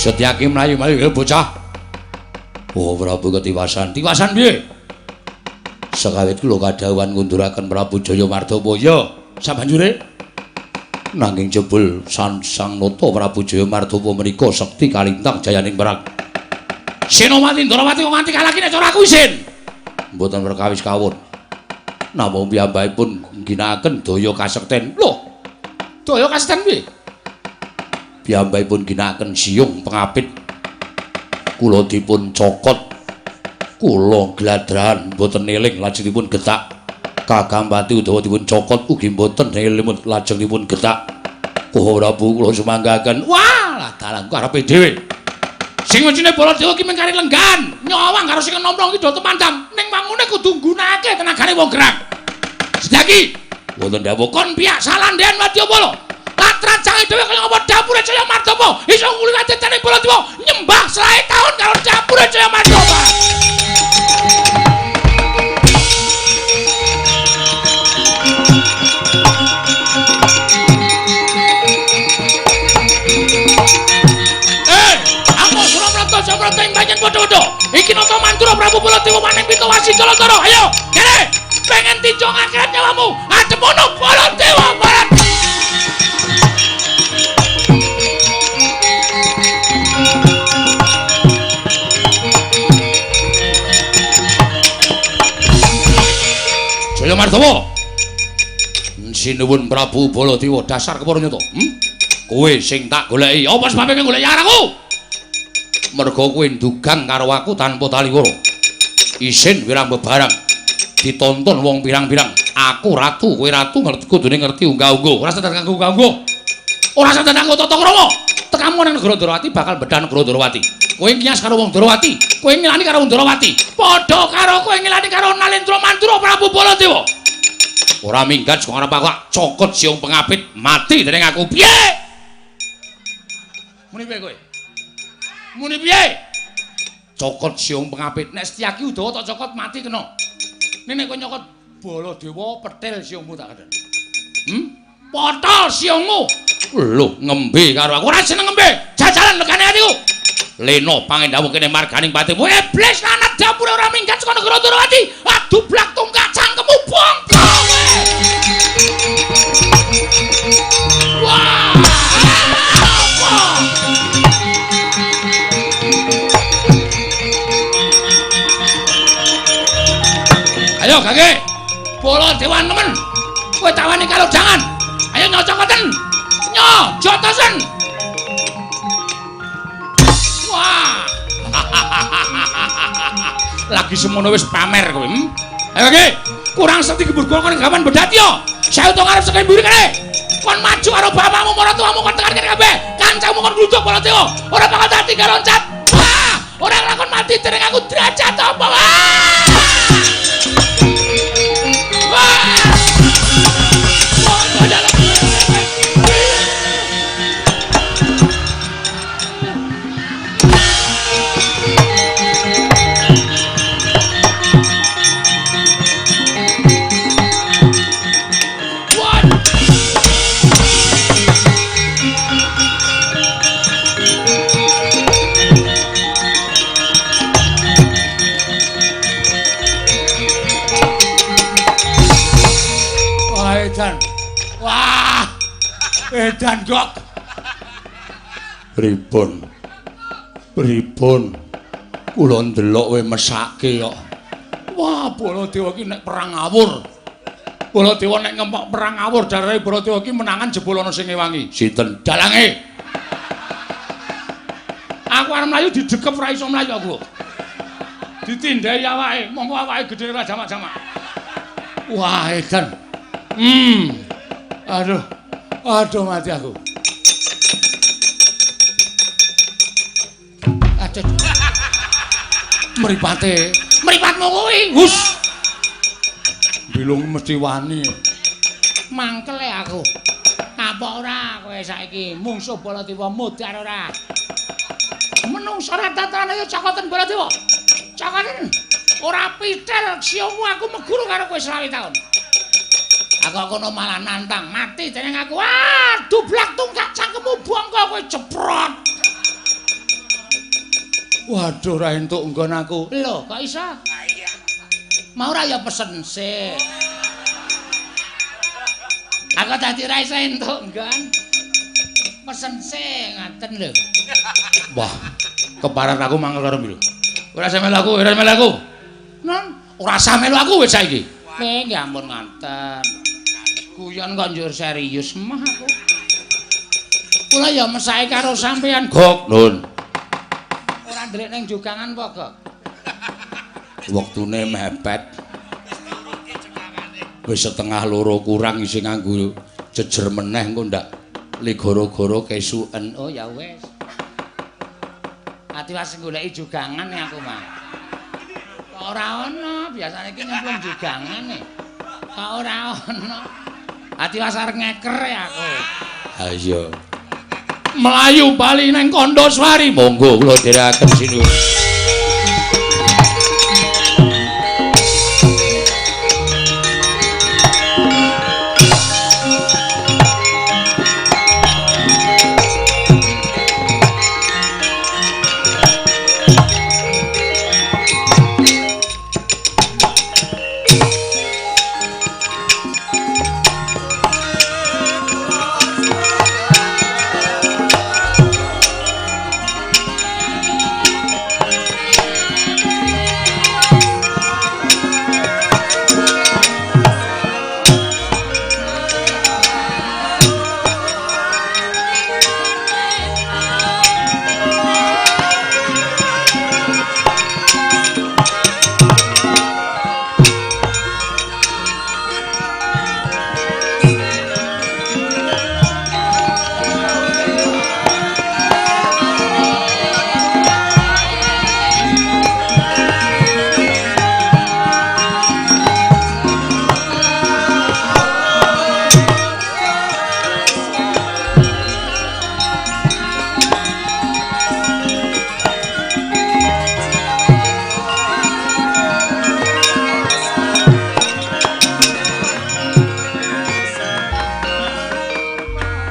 Setyaki mlayu-mlayu bocah. Oh, Prabu ketiwasan. Tiwasan piye? Sekawit kula kadhawuhan ngunduraken Prabu Jaya Mardhapa. Ya, sabanjure nanging jebul Sang Nata Prabu Jaya Mardhapa menika sekti kalintang jayaning perang. Senopati Darawati kok nganti kalaki nek cara aku isin. Mboten perkawis kawon. Namung piyambakipun ngginakaken daya kasekten. Lho, daya kasekten piye? Piyambakipun ginakaken siung pengapit kula dipun cokot. Kula gladrahan boten eling lajeng dipun getak. Kakang Pati utawa dipun cokot ugi boten eling lajeng dipun getak. Ora Bu kula sumanggaken. Wah, dalan karepe dhewe. Sing mencine Baladewa ki mengkari lenggan, nyawang karo sing enom-enom ki do temandam. Ning mangune kudu nggunakake tenagane wong gerak. Sedaki wonten dawuh kon piyak salandhean Wadyabala. Latran jange dhewe kaya apa dapure Jaya Mardapa. Iso nguli kadetane Baladewa nyembah selae taun karo dapure Jaya Mardapa. Jabrata imbanyen padha-padha. Iki nata mantura Prabu Baladewa maning Pitawasi Jalatara. Ayo, kene. Pengen tinjong akhirat nyawamu. Ademono Baladewa Barat. Jaya Mardapa. Sinuwun Prabu Baladewa dasar kepara nyata. Kowe sing tak goleki. Apa sebabe goleki aku? Merga kowe ndugang karo aku tanpa taliwara. Isin wirang bebarang ditonton wong pirang-pirang. Aku ratu, kowe ratu ngerti kudune ngerti unggah-ungguh. Ora sedan kanggo unggah-ungguh. Ora sedan kanggo tata krama. Tekamu nang negara Ndarawati bakal bedan negara Ndarawati. Kowe ngiyas karo wong Ndarawati, kowe ngilani karo wong Ndarawati. Padha karo kowe ngilani karo Nalendra Mantura Prabu Baladewa. Ora minggat saka arep aku cokot siung pengapit mati dening aku. Piye? Muni piye kowe? Muni piye? Cokot siung pengapit. Nek Setyaki Udawa tak cokot mati kena. Nek kowe nyokot Baladewa petil siungmu tak kadang. Potol siungmu. Lho, ngembe karo aku. Ora seneng ngembe. Jajalan legane atiku. Lena pangendhamu kene marganing patimu. Iblis lanat dapure ora minggat saka negara Ndarawati. Aduh blak tungkak cangkemmu bongko. Wah! Ayo Kakek, Baladewa nemen. Kowe tawani kalau jangan. Ayo nyocokoten. Jotosen. Wah. Lagi semono wis pamer kowe. Ayo Kakek, kurang sekti gebur kula kon gaman bedatya. Saya utung arep saka mburi kene. Kon maju karo bapakmu maratuamu kon tekan kene kabeh. Kancamu kon gluduk Baladewa. Ora bakal dadi karo loncat. Wah, ora lakon mati dening aku derajat apa wae. Edan kok. Pripun? Kula ndelok kowe mesake kok. Wah, Baladewa ki nek perang ngawur. Baladewa nek ngempok perang ngawur jare Baladewa ki menangan jebul ana sing ngewangi. Sinten? Dalange. Aku arep mlayu didekep ora iso mlayu aku. Ditindai awake, monggo awake gedhe ora jamak-jamak. Wah, edan. Aduh mati aku. Aduh. Mripatmu kuwi. Hus. Bilung mesti wani. Mangkel aku. Apa ora kowe saiki mungsuh Baladewa mudhar ora? Menungso ora tatane ya cakoten Baladewa. Cakoten. Ora pitel siomu aku meguru karo kowe 20 taun. Aku kono malah nantang mati dening aku. Aduh blak tungkak cangkemmu bongko kowe jeprot. Waduh ora entuk nggon aku. Lho, kok iso? Iya. Mau ora ya pesen sik. Aku dadi ra iso entuk nggon. Pesen sik ngaten lho. Wah, keparat aku mangkel karo mbilu. Ora sampe aku, Non, ora sampe aku wis saiki. Nggih ampun ngaten. Guyon kok njur serius mah aku. Kula ya mesake karo sampean, Gok. Nun. Ora delik ning jogangan apa, Gok? Wektune mepet. Wis setengah loro kurang isih nganggo jejer meneh engko ndak ligoro-goro kesuken. Oh ya wis. Ati was goleki jogangan nih aku mah. Kok ora ono, biasane iki nyemplung jogangan nih. Kok ora ono. Ati was arep ngeker aku. Ha iya. Melayu bali nang Kandaswari. Monggo kula dherekaken sinuwun.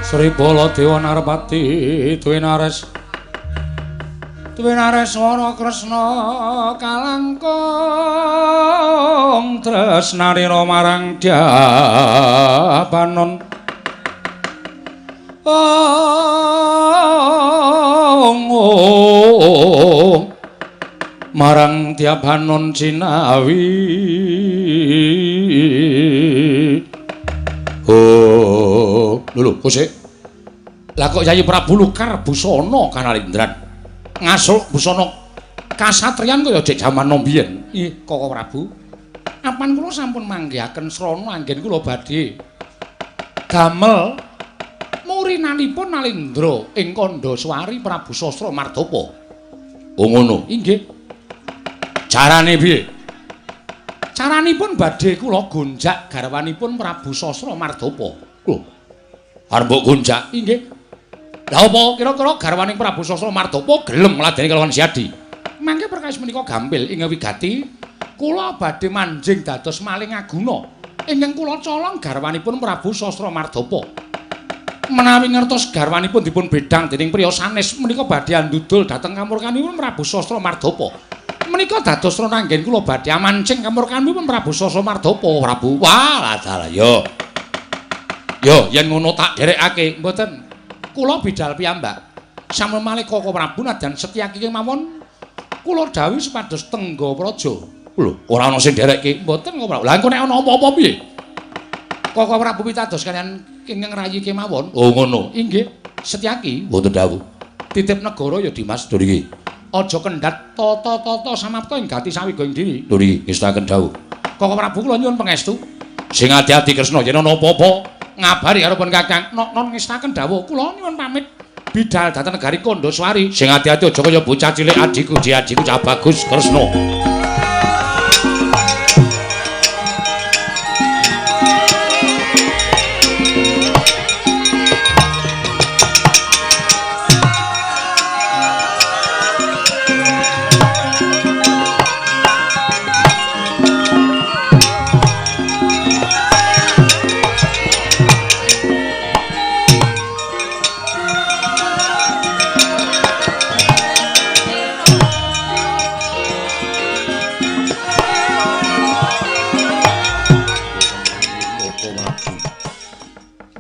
Sri Baladewa Narpati duwe nares Wara Kresna kalangkung tresnanira marang Dyabanon marang Dyabanon Cinawi lho kosek lah kok Yayi Prabu Lukar busana Kanalindran ngasul busana kasatriyan kaya dek jaman mbiyen. Ih, Koko Prabu. Apan kula sampun manggihaken srana anggen kula badhe damel murinanipun Nalindra ing Kandaswari Prabu Sastra Mardapa. Oh ngono. Inggih. Carane piye? Caranipun badhe kula gonjak garwanipun Prabu Sastra Mardapa. Lho. Arep mbok gonjak? Inggih. Lah apa kira-kira garwaning Prabu Sastra Mardapa gelem ngladeni kalawan Siadi? Mangke perkawis menika gampil ing wigati kula badhe manjing dados maling aguna ingkang kula colong garwanipun Prabu Sastra Mardapa. Menawi ngertos garwanipun dipun bedang dening priya sanes menika badhe andudul dhateng kamurkanipun Prabu Sastra Mardapa. Menika dados rona anggen kula badhe mancing kamurkanipun Prabu Sastra Mardapa, Prabu. Wah, dalah yo. Yo, yen ngono tak dherekake, mboten. Kula bidal piyambak. Sampun malih Koko Prabu nadyan Setyaki kemawon kula dawuh supados tengga praja. Lho, ora ana sing dherekke. Mboten Koko Prabu. Lah engko nek ana apa-apa piye? Koko Prabu pitados kaliyan ingkang rayi kemawon. Oh ngono. Inggih. Setyaki mboten dawuh. Titip negara ya Dimas Duriki. Aja kendhat tata-tata samapta ing gati sawigaing diri. Duriki ngestaken dawuh. Koko Prabu kula nyuwun pangestu. Sing ati-ati Kresna yen ana apa-apa ngabari karo pun Kakang. Non ngestaken dawuh kula nyuwun pamit bidhal dhateng negari Kandaswari. Sing ati-ati aja kaya bocah cilik adiku cah bagus Kresna.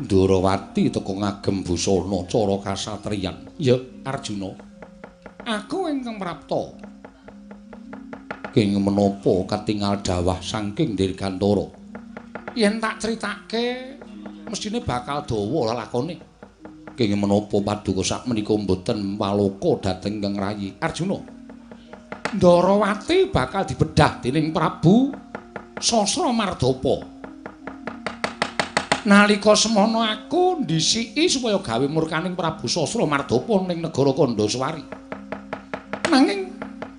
Durawati teka ngagem busana cara kasatriyan. Ya Arjuna. Aku ingkang prapta. King menapa katingal dawah saking Dirgantara. Yen tak critake mestine bakal dawa lakone. King menapa paduka sak menika mboten waloka dhateng Kang Rayi. Arjuna. Ndarawati bakal dibedah dening Prabu Sasramardapa. Nalika semono aku ndhisiki supaya gawe murkaning Prabu Sasramardapa ning negara Kandaswari. Nanging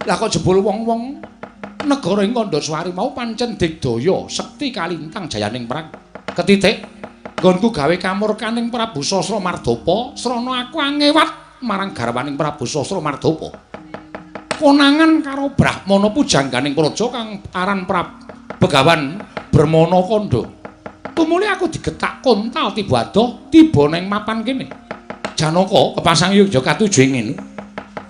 lah kok jebul wong-wong negara ing Kandaswari mau pancen digdaya sekti kalintang jayaning perang. Ketitik nggonku gawe kamurkaning Prabu Sasramardapa, srana aku angewat marang garwaning Prabu Sasramardapa. Konangan karo Brahmana pujangganing praja kang aran Begawan Brahmana Kanda. Tumuli aku digetak kontal tiba adoh tiba ning mapan kene. Janaka kepasang Yogya katuju ngene.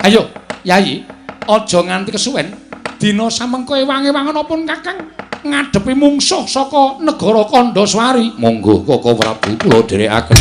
Ayo, Yayi, aja nganti kesuwen. Dina samengko ewange-wangen pun Kakang ngadepi mungsuh saka negara Kandaswari. Monggo Kaka Prabu kula dherekaken.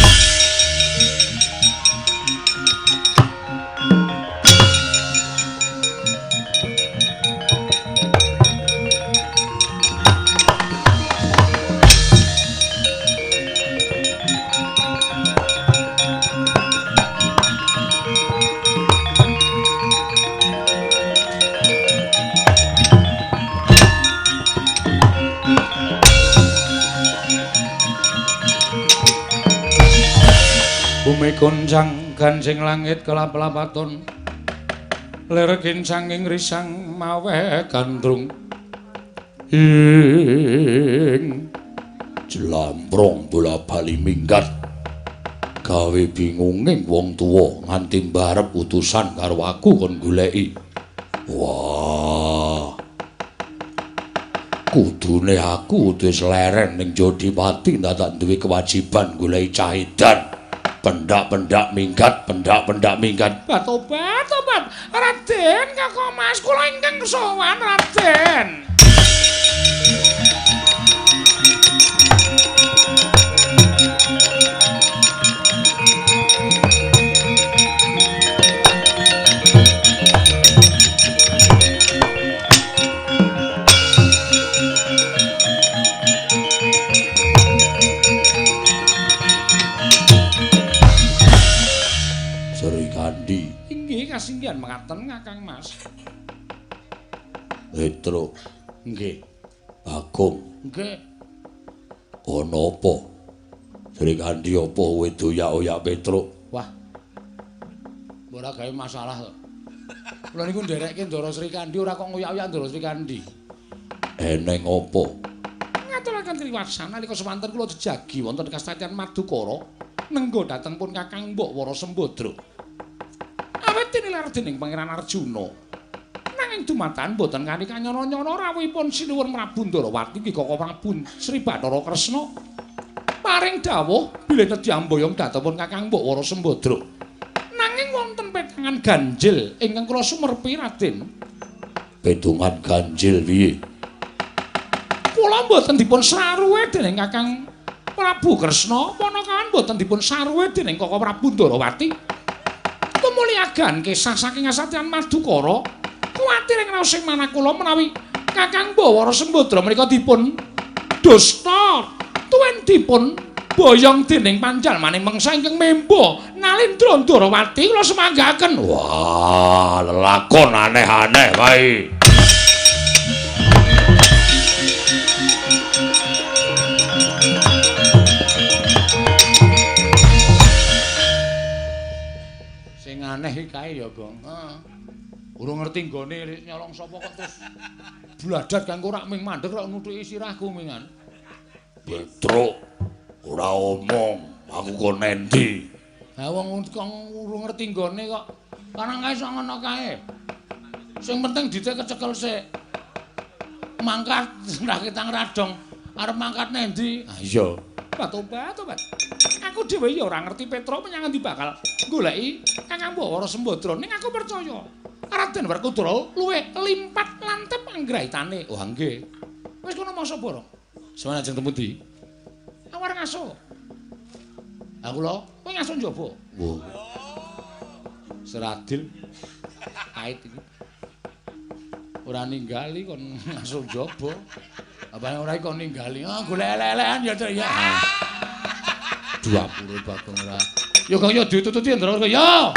Bumi gonjang ganjing langit kelap-lapaton lir kincanging risang mawe gandrung ing jlamprong bola-bali minggat gawe bingunging wong tuwa nganti mbarep utusan karo aku kon goleki. Wah, kudune aku wis leren ning Jodipati tak duwe kewajiban goleki cahidan. Pendak-pendak minggat. Tobat. Raden, Kakang Mas, kula ingkang sowan, Raden. Kasinggihan mekaten Kakang Mas. Petro. Nggih. Bagong. Nggih. Ana apa? Sri Kandi apa kowe doyak-oyak Petro? Wah. Ora gawe masalah to. Kula niku nderekke Ndara Sri Kandi ora kok ngoyak-oyak Ndara Sri Kandi. Eneng apa? Ngaturaken triwasana nalika semanten kula jejagi wonten Kastatian Madukara nenggo dhateng pun Kakang Mbok Wara Sembadra. Awit tinilar dening Pangeran Arjuna. Nanging dumatan boten kanthi kanyana-nyana rawuhipun sinuwun Prabu Ndarawati nggih Kaka Prabu Sri Bathara Kresna. Paring dawuh bilih nedhi amboyong dhatengipun Kakang Mbok Wara Sembadra. Nanging wonten petangan ganjil ingkang kula sumerpi Raden. Petungan ganjil piye? Kula mboten dipun saruwe dening Kakang Prabu Kresna, panakawan mboten dipun saruwe dening Kaka Prabu Ndarawati. Kumuliagan kisah saking Kasatian Madukara kuwatir ing raos sing manakula menawi Kakang Mbok Wara Sembadra menika dipun dusta tuwin dipun boyong dening panjalmaning mangsa ingkang memba Nalindra Ndarawati kula semanggaken. Wah, lelakon aneh-aneh wae. Aneh kae ya, Gong. Heeh. Urung ngerti nggone nyolong sapa kok terus bladat kanggo rak ming mandeg rak nuthuki sirahku mingan. Petro, ora omong, aku kok nendi. Ha wong kang urung ngerti nggone kok karang kae sok ngono kae. Sing penting ditek kecekel sik. Mangkat ndak ketang radong arep mangkat nendi? Ah iya. Tobat. Aku dhewe ya ora ngerti Petro menyang endi bakal goleki Kakang Mbok Wara Sembadra ning aku percaya Raden Werkudara luwih limpat lantep anggraitane. Wah nggih. Wis kono masa apa, Rong? Semana ajeng temu ndi? Awar ngaso. Aku lho, kowe ngaso njaba. Wo. Seradil. Kait iki. Ora ninggali kon ngaso njaba. Apa ora kok ninggali? Ah golek elek-elekan ya, Cek ya. 20 Bagong ora. Yo kok yo ditututi Ndara yo.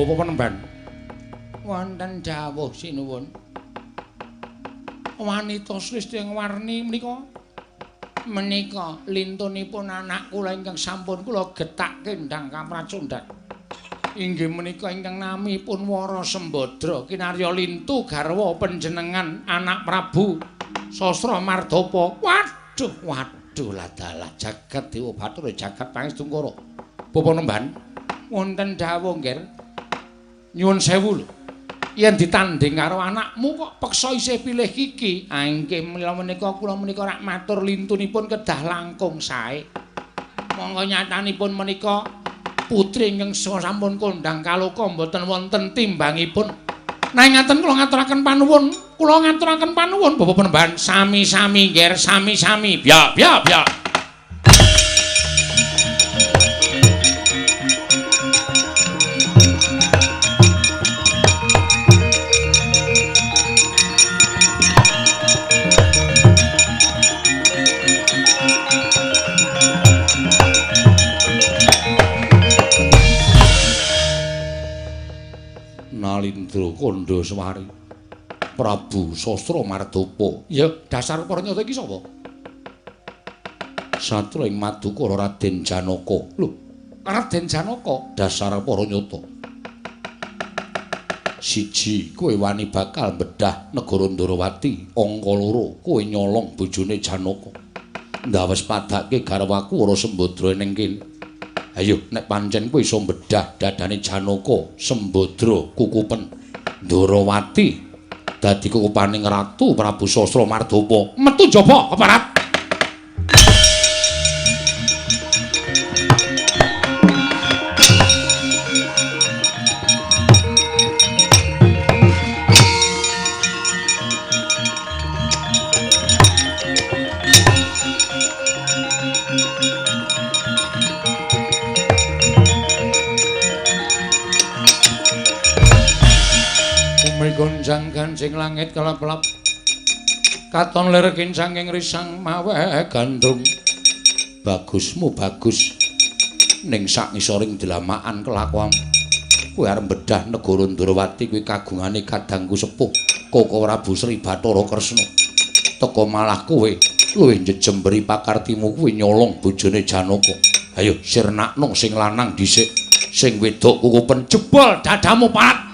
Bapak Penemban. Wonten dawuh sinuwun. Wanita sristring warni menika lintunipun anak kula ingkang sampun kula getak kendhang kapracundhak. Inggih menika ingkang namipun Wara Sembadra kinarya lintu garwa panjenengan anak Prabu Sastra Mardapa. Waduh ladalah jagat Dewa Bathara jagat Pangestungkara. Bapak Nemban wonten dawuh nggih. Nyuwun sewu lho. Yen ditanding karo anakmu kok peksa isih pilih Kiki. Inggih mila menika kula menika rak matur lintunipun kedah langkung sae. Monggo nyatanipun menika putri ingkang sampun kondhang kaloka mboten wonten timbangipun. Nanging ngaten kula ngaturaken panuwun Bapak Penemban sami-sami nggih sami-sami. Biya. Nalindra Kandhaswari Prabu Sastra Mardapa. Ya, dasar para nyata iki sapa? Satria ing Madukara Raden Janaka. Lho, Raden Janaka dasar para nyata. Siji, kowe wani bakal bedah negara Ndarawati. Angka loro, kowe nyolong bojone Janaka. Ndawes padake garwaku Wara Sembadra ning kene. Ayo nek pancen kowe iso bedah dadane Janaka, Sembadra, kukupen Ndarawati dadi kukupaning Ratu Prabu Sastra Mardapa, metu jaba keparat. Gonjang gancing langit kelap-kelap katon lir kincanging risang mawe gandrung bagusmu bagus ning sak ngisoring delamakan kelakuan kowe arep bedah negara Ndarawati kuwi kagungane kadangku sepuh Koko Prabu Sri Bathara Kresna teka malah kowe luwih njejemberi pakartimu kuwi nyolong bojone Janaka. Ayo sirnakno sing lanang dhisik sing wedok kukupen jebol dadamu parat.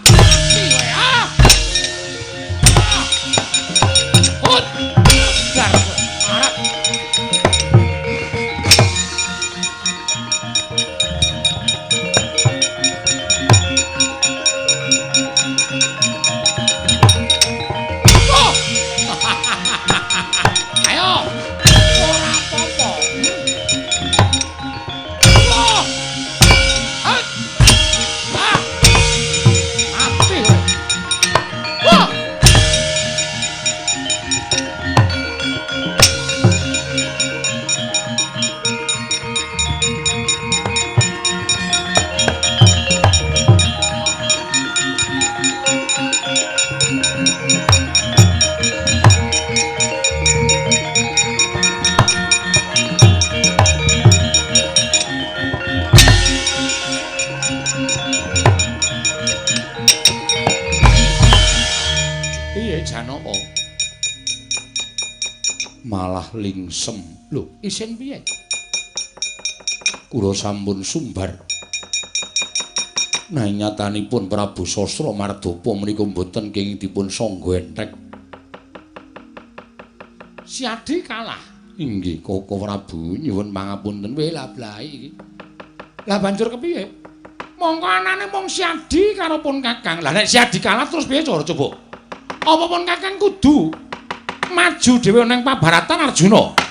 Lingsem lho isin piye kula sampun sumbar nanging nyatanipun Prabu Sastra Mardapa menika mboten kenging dipun sangga enthek Siadi kalah inggih Koko Prabu nyuwun pangapunten wae lablai iki lah banjur kepiye mongko anane mung Siadi karo pun Kakang lah nek Siadi kalah terus piye coba apa pun Kakang kudu maju dhewe nang pabaratan Arjuna.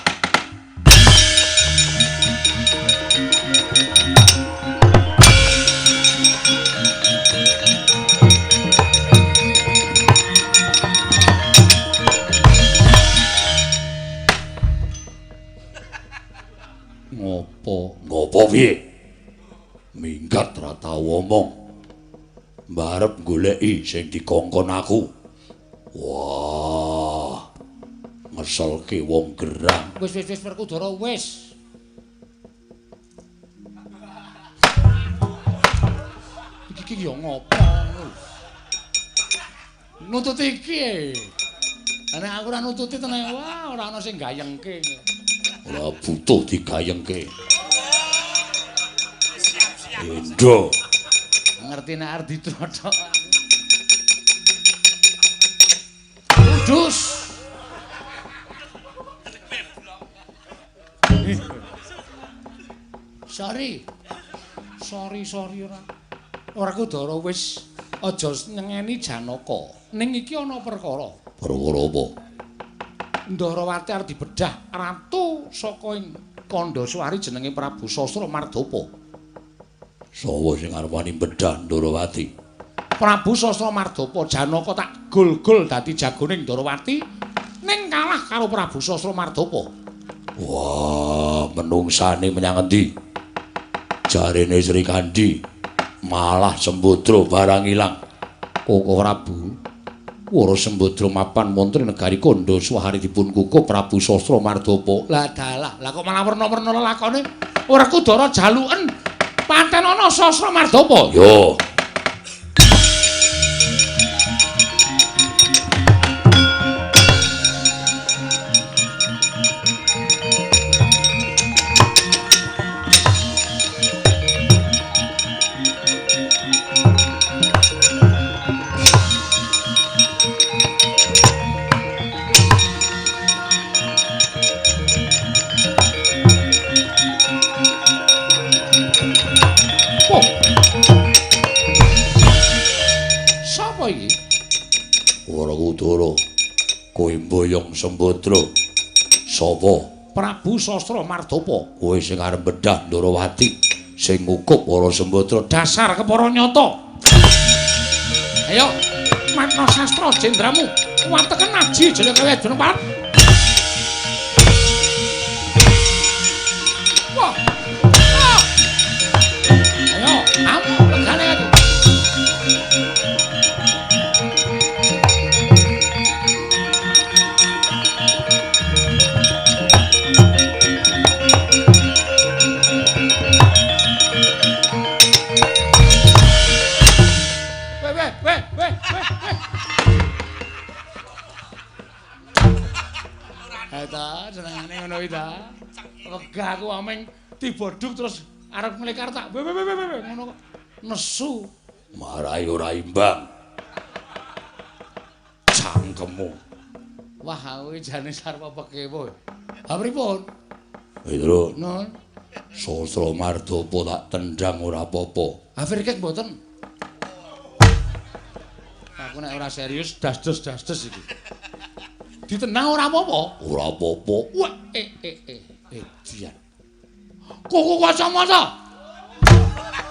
Ngopo piye? Minggat ra tau omong. Mbarep goleki sing dikongkon aku. Wah. Ngeselke wong gerang. Wis Werkudara wis. Iki iki ya ngopo? Nututi iki. Nek aku ora nututi tenan wah ora ana sing gayengke. Ora butuh digayengke. Endo. Ngerti nek arep ditrothok. Kudus. Sorry ora. Ora Kudara wis aja nyengeni Janaka. Ning iki ana perkara. Perkara apa? Ndarawati arep dibedah ratu saka ing Kandaswari jenenge Prabu Sastra Mardhapa. Sapa sing arepani bedah Ndarawati? Prabu Sastra Mardhapa. Janaka tak gol-gol dadi jagoning Ndarawati ning kalah karo Prabu Sastra Mardhapa. Wah, menungsane menyang endi? Jarene Sri Kandi malah Sembadra barang ilang. Koko Prabu, Wara Sembadra mapan wonten negari Kandaswari dipun kukuh Prabu Sastra Mardhapa. Lah dalah, lah kok malah werna-werna lakone ora Kudara jaluken paten ana Sastra Mardhapa. Yo. Kowe mboyong Sembadra. Sapa? Prabu Sastra Mardhapa. Kowe sing arep bedah Ndarawati sing ngukup Wara Sembadra. Dasar kepara nyata. Ayo, matna sastra jendramu. Wateken aji jane kowe jeneng Pak. Wah. Ayo, amu legane aku. Senengane ngono iki ta. Wegah aku ameng dibodhuk terus arep nglekar tak. Ngono kok nesu. Marai ora imbang. Cangkemmu. Wah, aku jane sarep pekewo. Ha pripun? Pedro. Nun. Sastra Mardhapa tak tendang ora apa-apa. Ha firkek mboten. Aku nek ora serius das-das iki. Ditenang ora apa-apa. Ora apa-apa. Wah, dian. Koko kacamata.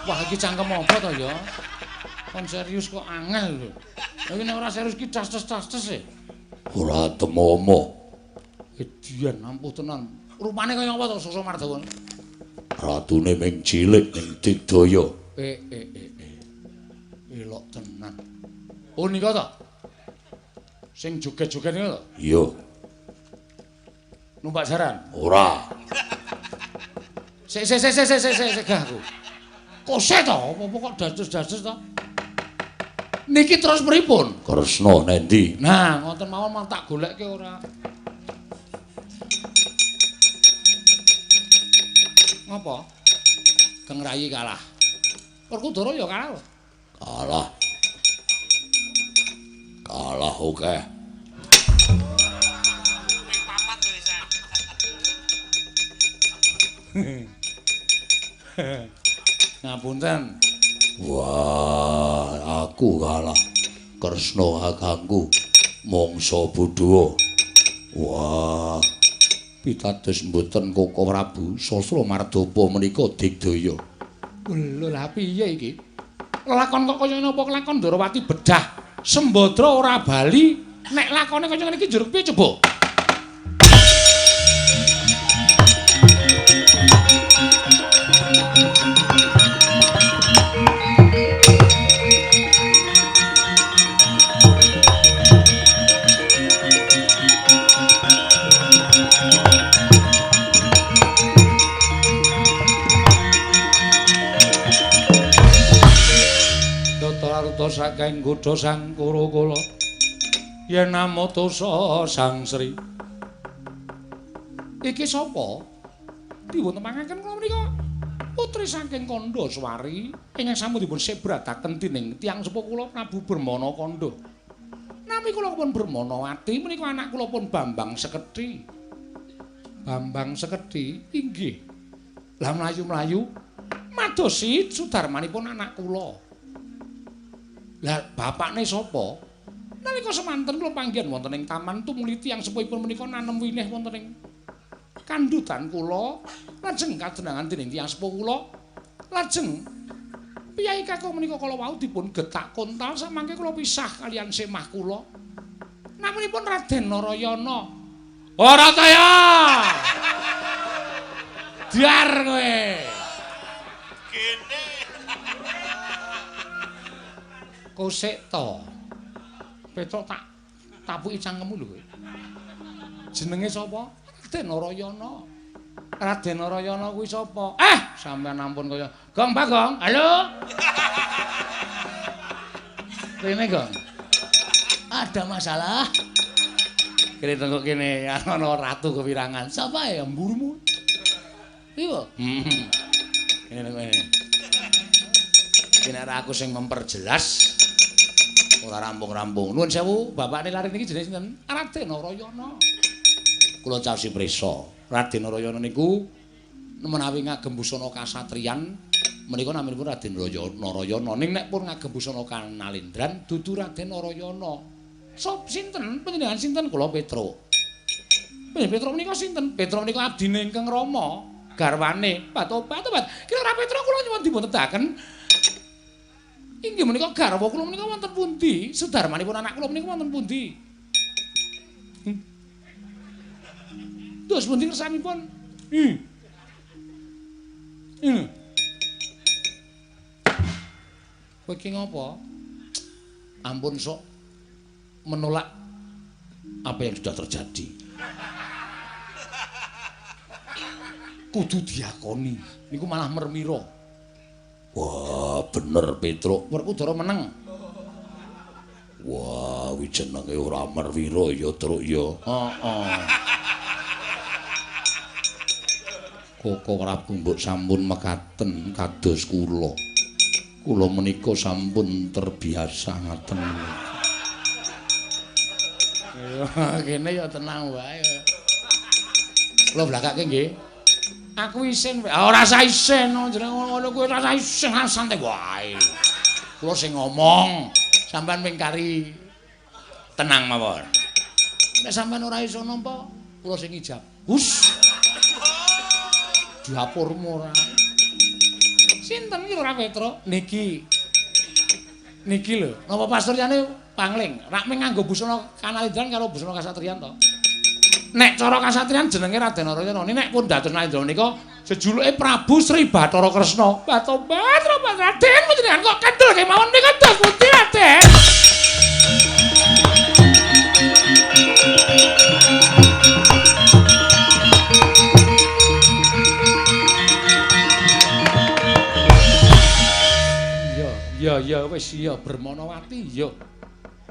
Wah, iki cangkem apa to ya? Kon serius kok angel lho. Iki nek ora serius ki das-das e. Ora temomo. Dian, ampuh tenan. Rupane kaya apa to Sastra Mardhapa? Ratune ming cilik ning Digdaya. Elok tenan. Oh nika to? Sing joget-joget niku to? Iya. Numpak jaran? Ora. Sik gak aku. Kose to, apa kok dados-dados to? Niki terus pripun? Kresna nendi? Nah, ngoten mawon mang tak golekke ora. Ngapa? Kang Rayi kalah. Werkudara ya kalah. Kalah. Kalah oke. Ping 4 lho isa. Ngapunten. Wah, aku kalah. Kresna kakangku mangsa Budawa. Wah, pitados mboten Koko Prabu Sastra Mardhapa menika Digdaya. Lho lah piye iki? Lakon kok kaya napa lakon Ndarawati bedah Sembadra ora bali nek lakone kaya ngene iki njur piye coba? nata saking kutha sang Kurakula yen namatosa sang Sri. Iki sapa? Dipun temangaken kula menika putri saking Kandaswari ingkang sampun dipun sebrataken dening tiyang sepuh kula Prabu Brahmana Kanda. Nami kula pun Brahmanawati menika anak kula pun Bambang Sekethi. Bambang Sekethi inggih. Lah mlayu-mlayu madosi sudarmanipun anak kula. Lah bapakne sapa? Nalika semanten kula panggihan wonten ing taman tumuli tiyang sepuhipun menika nanem winih wonten ing kandutan kula lajeng kadenangan dening tiyang sepuh kula lajeng piyai kakung menika kala wau dipun getak kontal samangke kula pisah kalian semah kula namanipun Raden Narayana. Ora saya Dar kowe Gene. kosek to Petruk tak tapuki cangkemmu lho kowe. Jenenge sapa? Raden Narayana. Raden Narayana kuwi sapa? Sampeyan ampun kaya Gong Bagong. Halo. Rene Gong. Ada masalah? Kene tengok kene ana ratu kewirangan. Sapa ya mburumu? Iya. Kene tengok kene. Kene aku sing memperjelas. Ora rampung-rampung. Nuwun sewu, bapakne lare niki jenenge sinten? Raden Narayana. Kula caosi prisa. Raden Narayana niku menawi ngagem busana kasatriyan menika naminipun Raden Narayana. Ning nek pun ngagem busana kanalindran dudu Raden Narayana. Sop sinten? Panjenengan sinten? Kula Petruk. Panjenengan Petruk menika sinten? Petruk menika abdine ingkang Rama, garwane Patobat. Kira Petruk kula nyuwun dipun tedaken. Inggih menika garwa kula menika wonten pundi? Sudarmanipun anak kula menika wonten pundi? Dos pundi kersanipun? Kowe iki ngopo? Ampun sok menolak apa yang sudah terjadi. Kudu diakoni. Niku malah mermira. Wah, bener Petruk. Werkudara meneng. Wah, wi jenenge ora merwira ya, Truk ya. Heeh. Koko Prabu mbok sampun mekaten kados kula. Kula menika sampun terbiasa ngaten. Kene ya tenang wae. Kula blakake nggih. Aku isin ora usah isin jeneng ngono kuwi ora usah isin santai wae. Kula sing ngomong, sampean mingkari tenang mawon. Nek sampean ora iso nampa, kula sing ijab. Hus. Diapurmu ora. Sinten iki ora Petruk? Niki lho. Napa pasturyane pangling? Rak mung nganggo busana kanalindran karo busana kasatriyan to. Nek cara kasatriyan jenenge Raden Narayana. Nek pun dados nalindra menika sejuluke Prabu Sri Bathara Kresna. Batobat Raden panjenengan kok kendel kemawon menika dos pundi Raden? Ya wis ya Brahmanawati ya.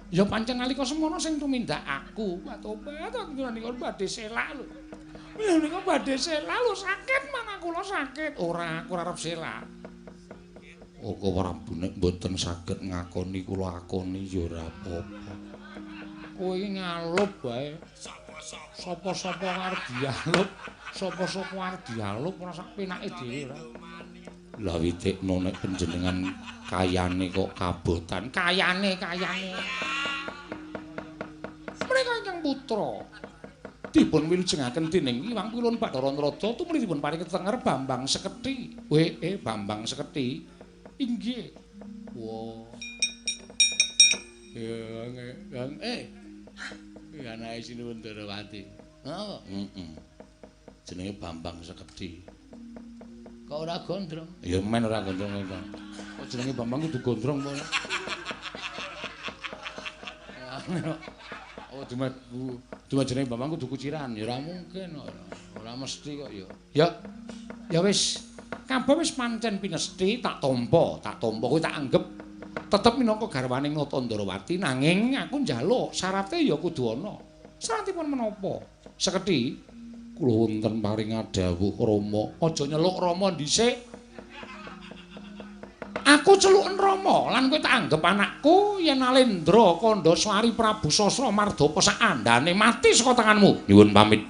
Ya pancen nalika semono sing tumindak aku. Tobat niku badhe selak lho. Niku badhe selak lho sakit mana kula sakit. Ora aku ora arep selak. Kok Prabu nek mboten saged ngakoni kula akoni ya ora apa-apa. Kowe iki ngalup bae. Sapa-sapa arep dialup, sapa-sapa arep dialup ora sak penake dhewe ora. Lah witikno nek panjenengan kayane kok kabotan. Kayane. Menika ingkang putra dipun wilujengaken dening Iwang Kulon Bathara Nrada tumuli dipun paringi tenger Bambang Sekethi. Bambang Sekethi. Inggih. Wah. Ya anake Sinuwun Darawati. Oh, jenenge Bambang Sekethi. Kok ora gondrong? Ya men ora gondrong kok. Kok jenenge Bambang kudu gondrong apa? Oh, cuma jenenge Bambang kudu kuciran, ya ora mungkin. Ora mesti kok ya. Ya wis, kabeh wis pancen pinesti tak tampa kowe tak anggap tetep minangka garwaning Natandrawati nanging aku njaluk syaraté ya kudu ana. Syaratipun menapa? Sekedhi kula wonten paring dawuh Rama, aja nyeluk Rama dhisik. Aku celuken Rama lan kowe tak anggap anakku yen Alendra Kandhaswari Prabu Sasra Mardapa sak andane mati saka tanganmu. Nyuwun pamit.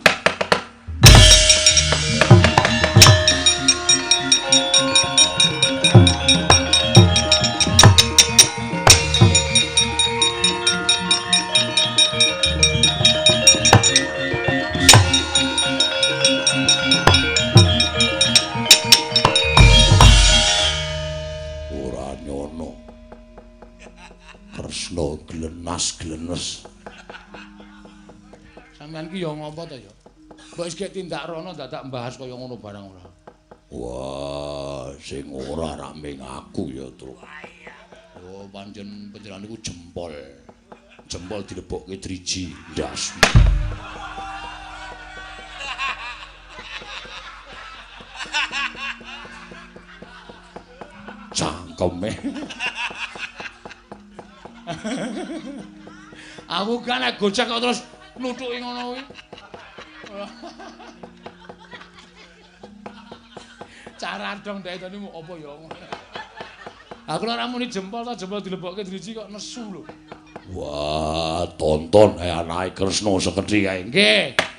Glenes. Sampeyan ki ya ngapa to ya? Mbok wis gek tindak rono dadak mbahas kaya ngono barang ora. Wah, sing ora rame ngaku ya, Truk. Oh, pancen panjenengan niku jempol. Jempol dilebokke driji ndas. Cangkeme. Aku kan nek gocek kok terus nuthuki ngono kuwi. Cara dong daetane apa ya. Aku ora muni jempol ta jempol dilebokke driji kok nesu lho. Wah, tonton anake Kresna Sekedhi kae. Nggih.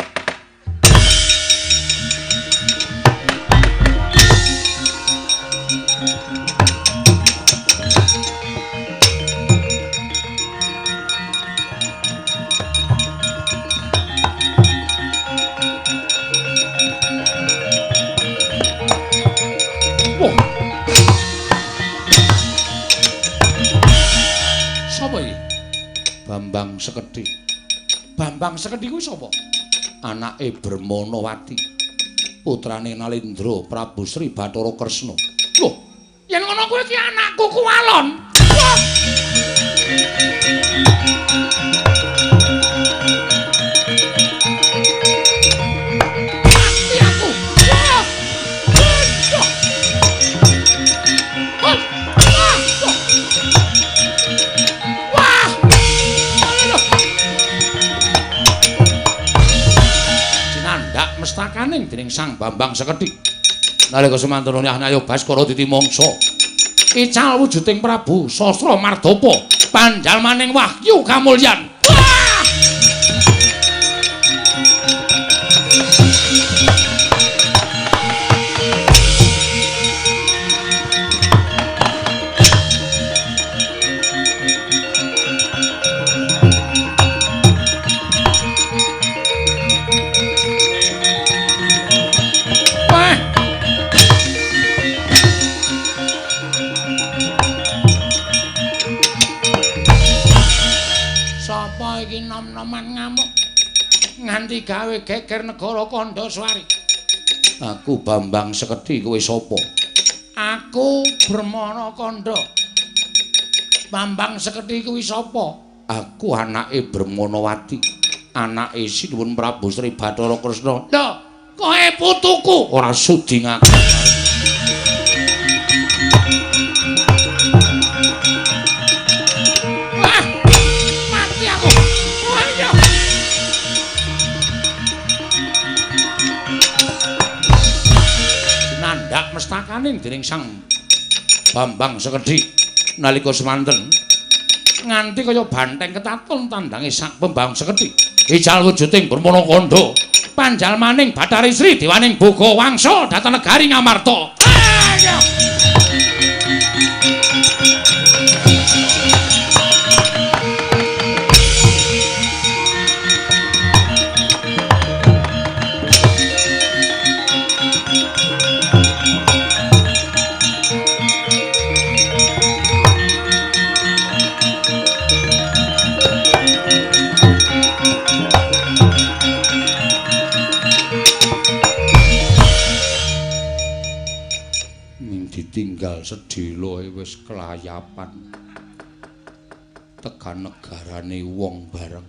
Bambang Sekedhi. Bambang Sekedhi kuwi sapa? Anake Brmanawati. Putrane Nalendra Prabu Sri Bathara Kresna. Loh, yen ngono kuwi ki anakku Kuwalon. Mestakaning dening Sang Bambang Sekedhi. Nalika semantuna Nyayo Baskara ditimangsa ical wujuding Prabu Sasra Mardapa panjalmaning wahyu kamulyan. Nom-noman ngamuk nganti gawe geger negara Kandhaswari. Aku Bambang Sekedhi, kowe sapa? Aku Brmana Kandha. Bambang Sekedhi kuwi sapa? Aku anake Brmanawati, anake Sinuwun Prabu Sri Bathara Kresna. Lho, kowe putuku ora sudi ngaku. Mestakaning dening Sang Bambang Sekedhi nalika semanten nganti kaya banteng ketaton tandange Sang Bambang Sekedhi ical wujuding Brmana Kandha panjalmaning Bathari Sri Dewaning Boga Wangsa dhateng negari Ngamarta. Tinggal sedhela wis kelayapan tekan negarane wong bareng.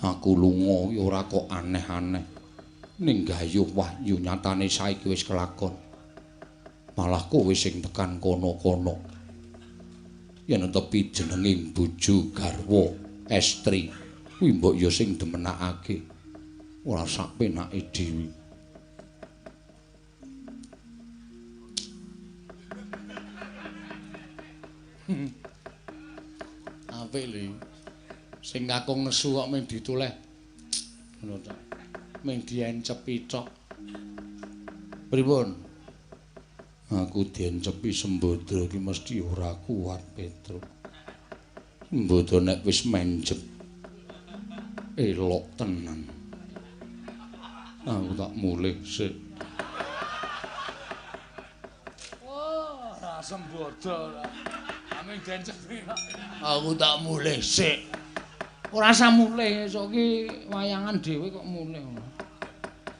Aku lunga ya ora kok aneh-aneh ning gayuh wahyu nyatane saiki wis kelakon. Malah kowe sing tekan kono-kono. Yen tepi jenenging bojo garwa estri kuwi mbok ya sing demenakake. Ora sak penake dhewe. Apik lho. Sing kakung nesu kok mung ditoleh. Ngono ta. Mung diencepi tok. Pripun? Aku diencepi Sembadra iki mesti ora kuat, Petruk. Sembadra nek wis menjep elok tenan. Aku tak mulih sik. Oh, ora Sembadra. Aming diencepi. Aku tak mulih sik. Ora usah mulih, esuk iki wayangan dhewe kok mulih.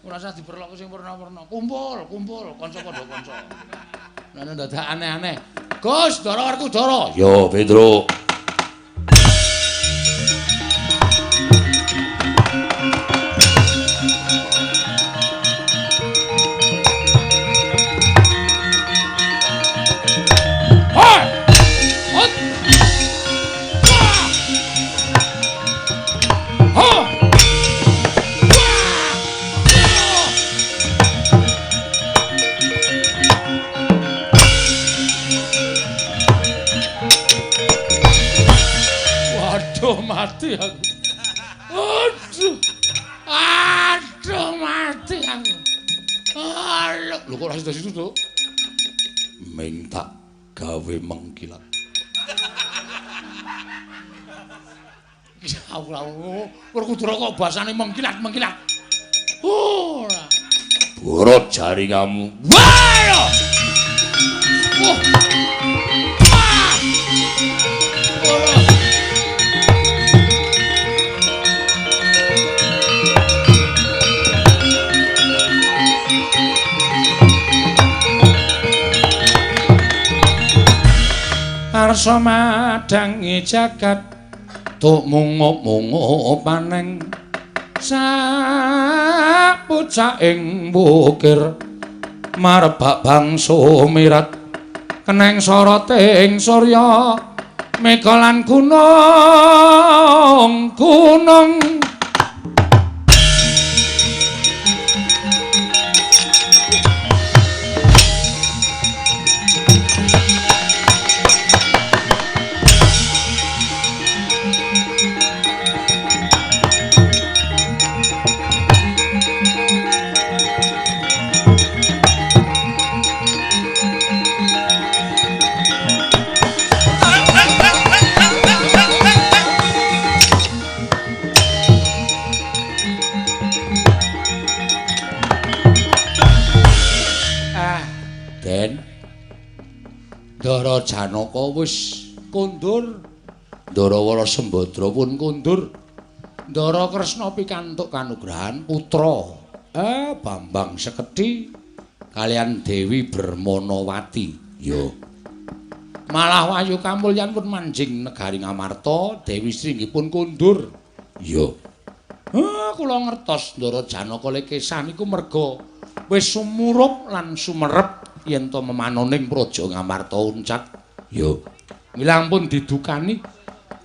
Ora usah diperlok sing werna-werna. Kumpul kanca padha kanca. Nek dadak aneh-aneh. Gus, Dara arku Dara. Yo, Petruk. Mati aku. Aduh mati aku. Lho kok ora situ to? Ming tak gawe mengkilat. Ya Allah, Werkudara kok basane mengkilat. Ora. Borot jari kamu. Wah! Arsa madangi jagat tuk mungup-mungup paneng sapucaking bukir marebak bangsa mirat keneng soroting surya mega lan gunung Ndara Janaka wis kondur, Ndarawara Sembadra pun kondur, Ndara Kresna pikantuk kanugrahan putra Bambang Sekedhi kalian Dewi Bermanawati. Yo. Malah wayu kamulyan pun manjing negari Ngamarta, Dewi Sringgipun kondur. Yo. Kula ngertos Ndara Janaka lekesan iku merga wis sumurup lan sumerep yen to memanoning praja Ngamarta uncat. Yo. Milang pun didukani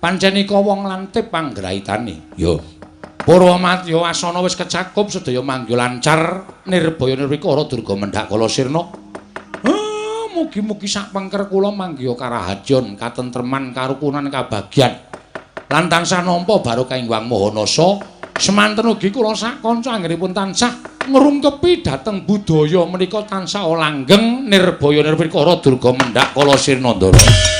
pancenika wong lantip panggraitane. Yo. Purwamadya wasana wis kecakup sedaya mangga lancar nirbaya nirwikara durga mendhak kala sirna. Mugi-mugi sak pengker kula manggiya karahajon, katentreman, karukunan, kabagyan. Lan tansah nampa barokah ing Wang Mahanasa. Semanten ugi kula sak kanca anggenipun tansah ngrungkepi dhateng budaya menika tansah langgeng nirbaya nirwikara durga mendhak kala sirna ndara.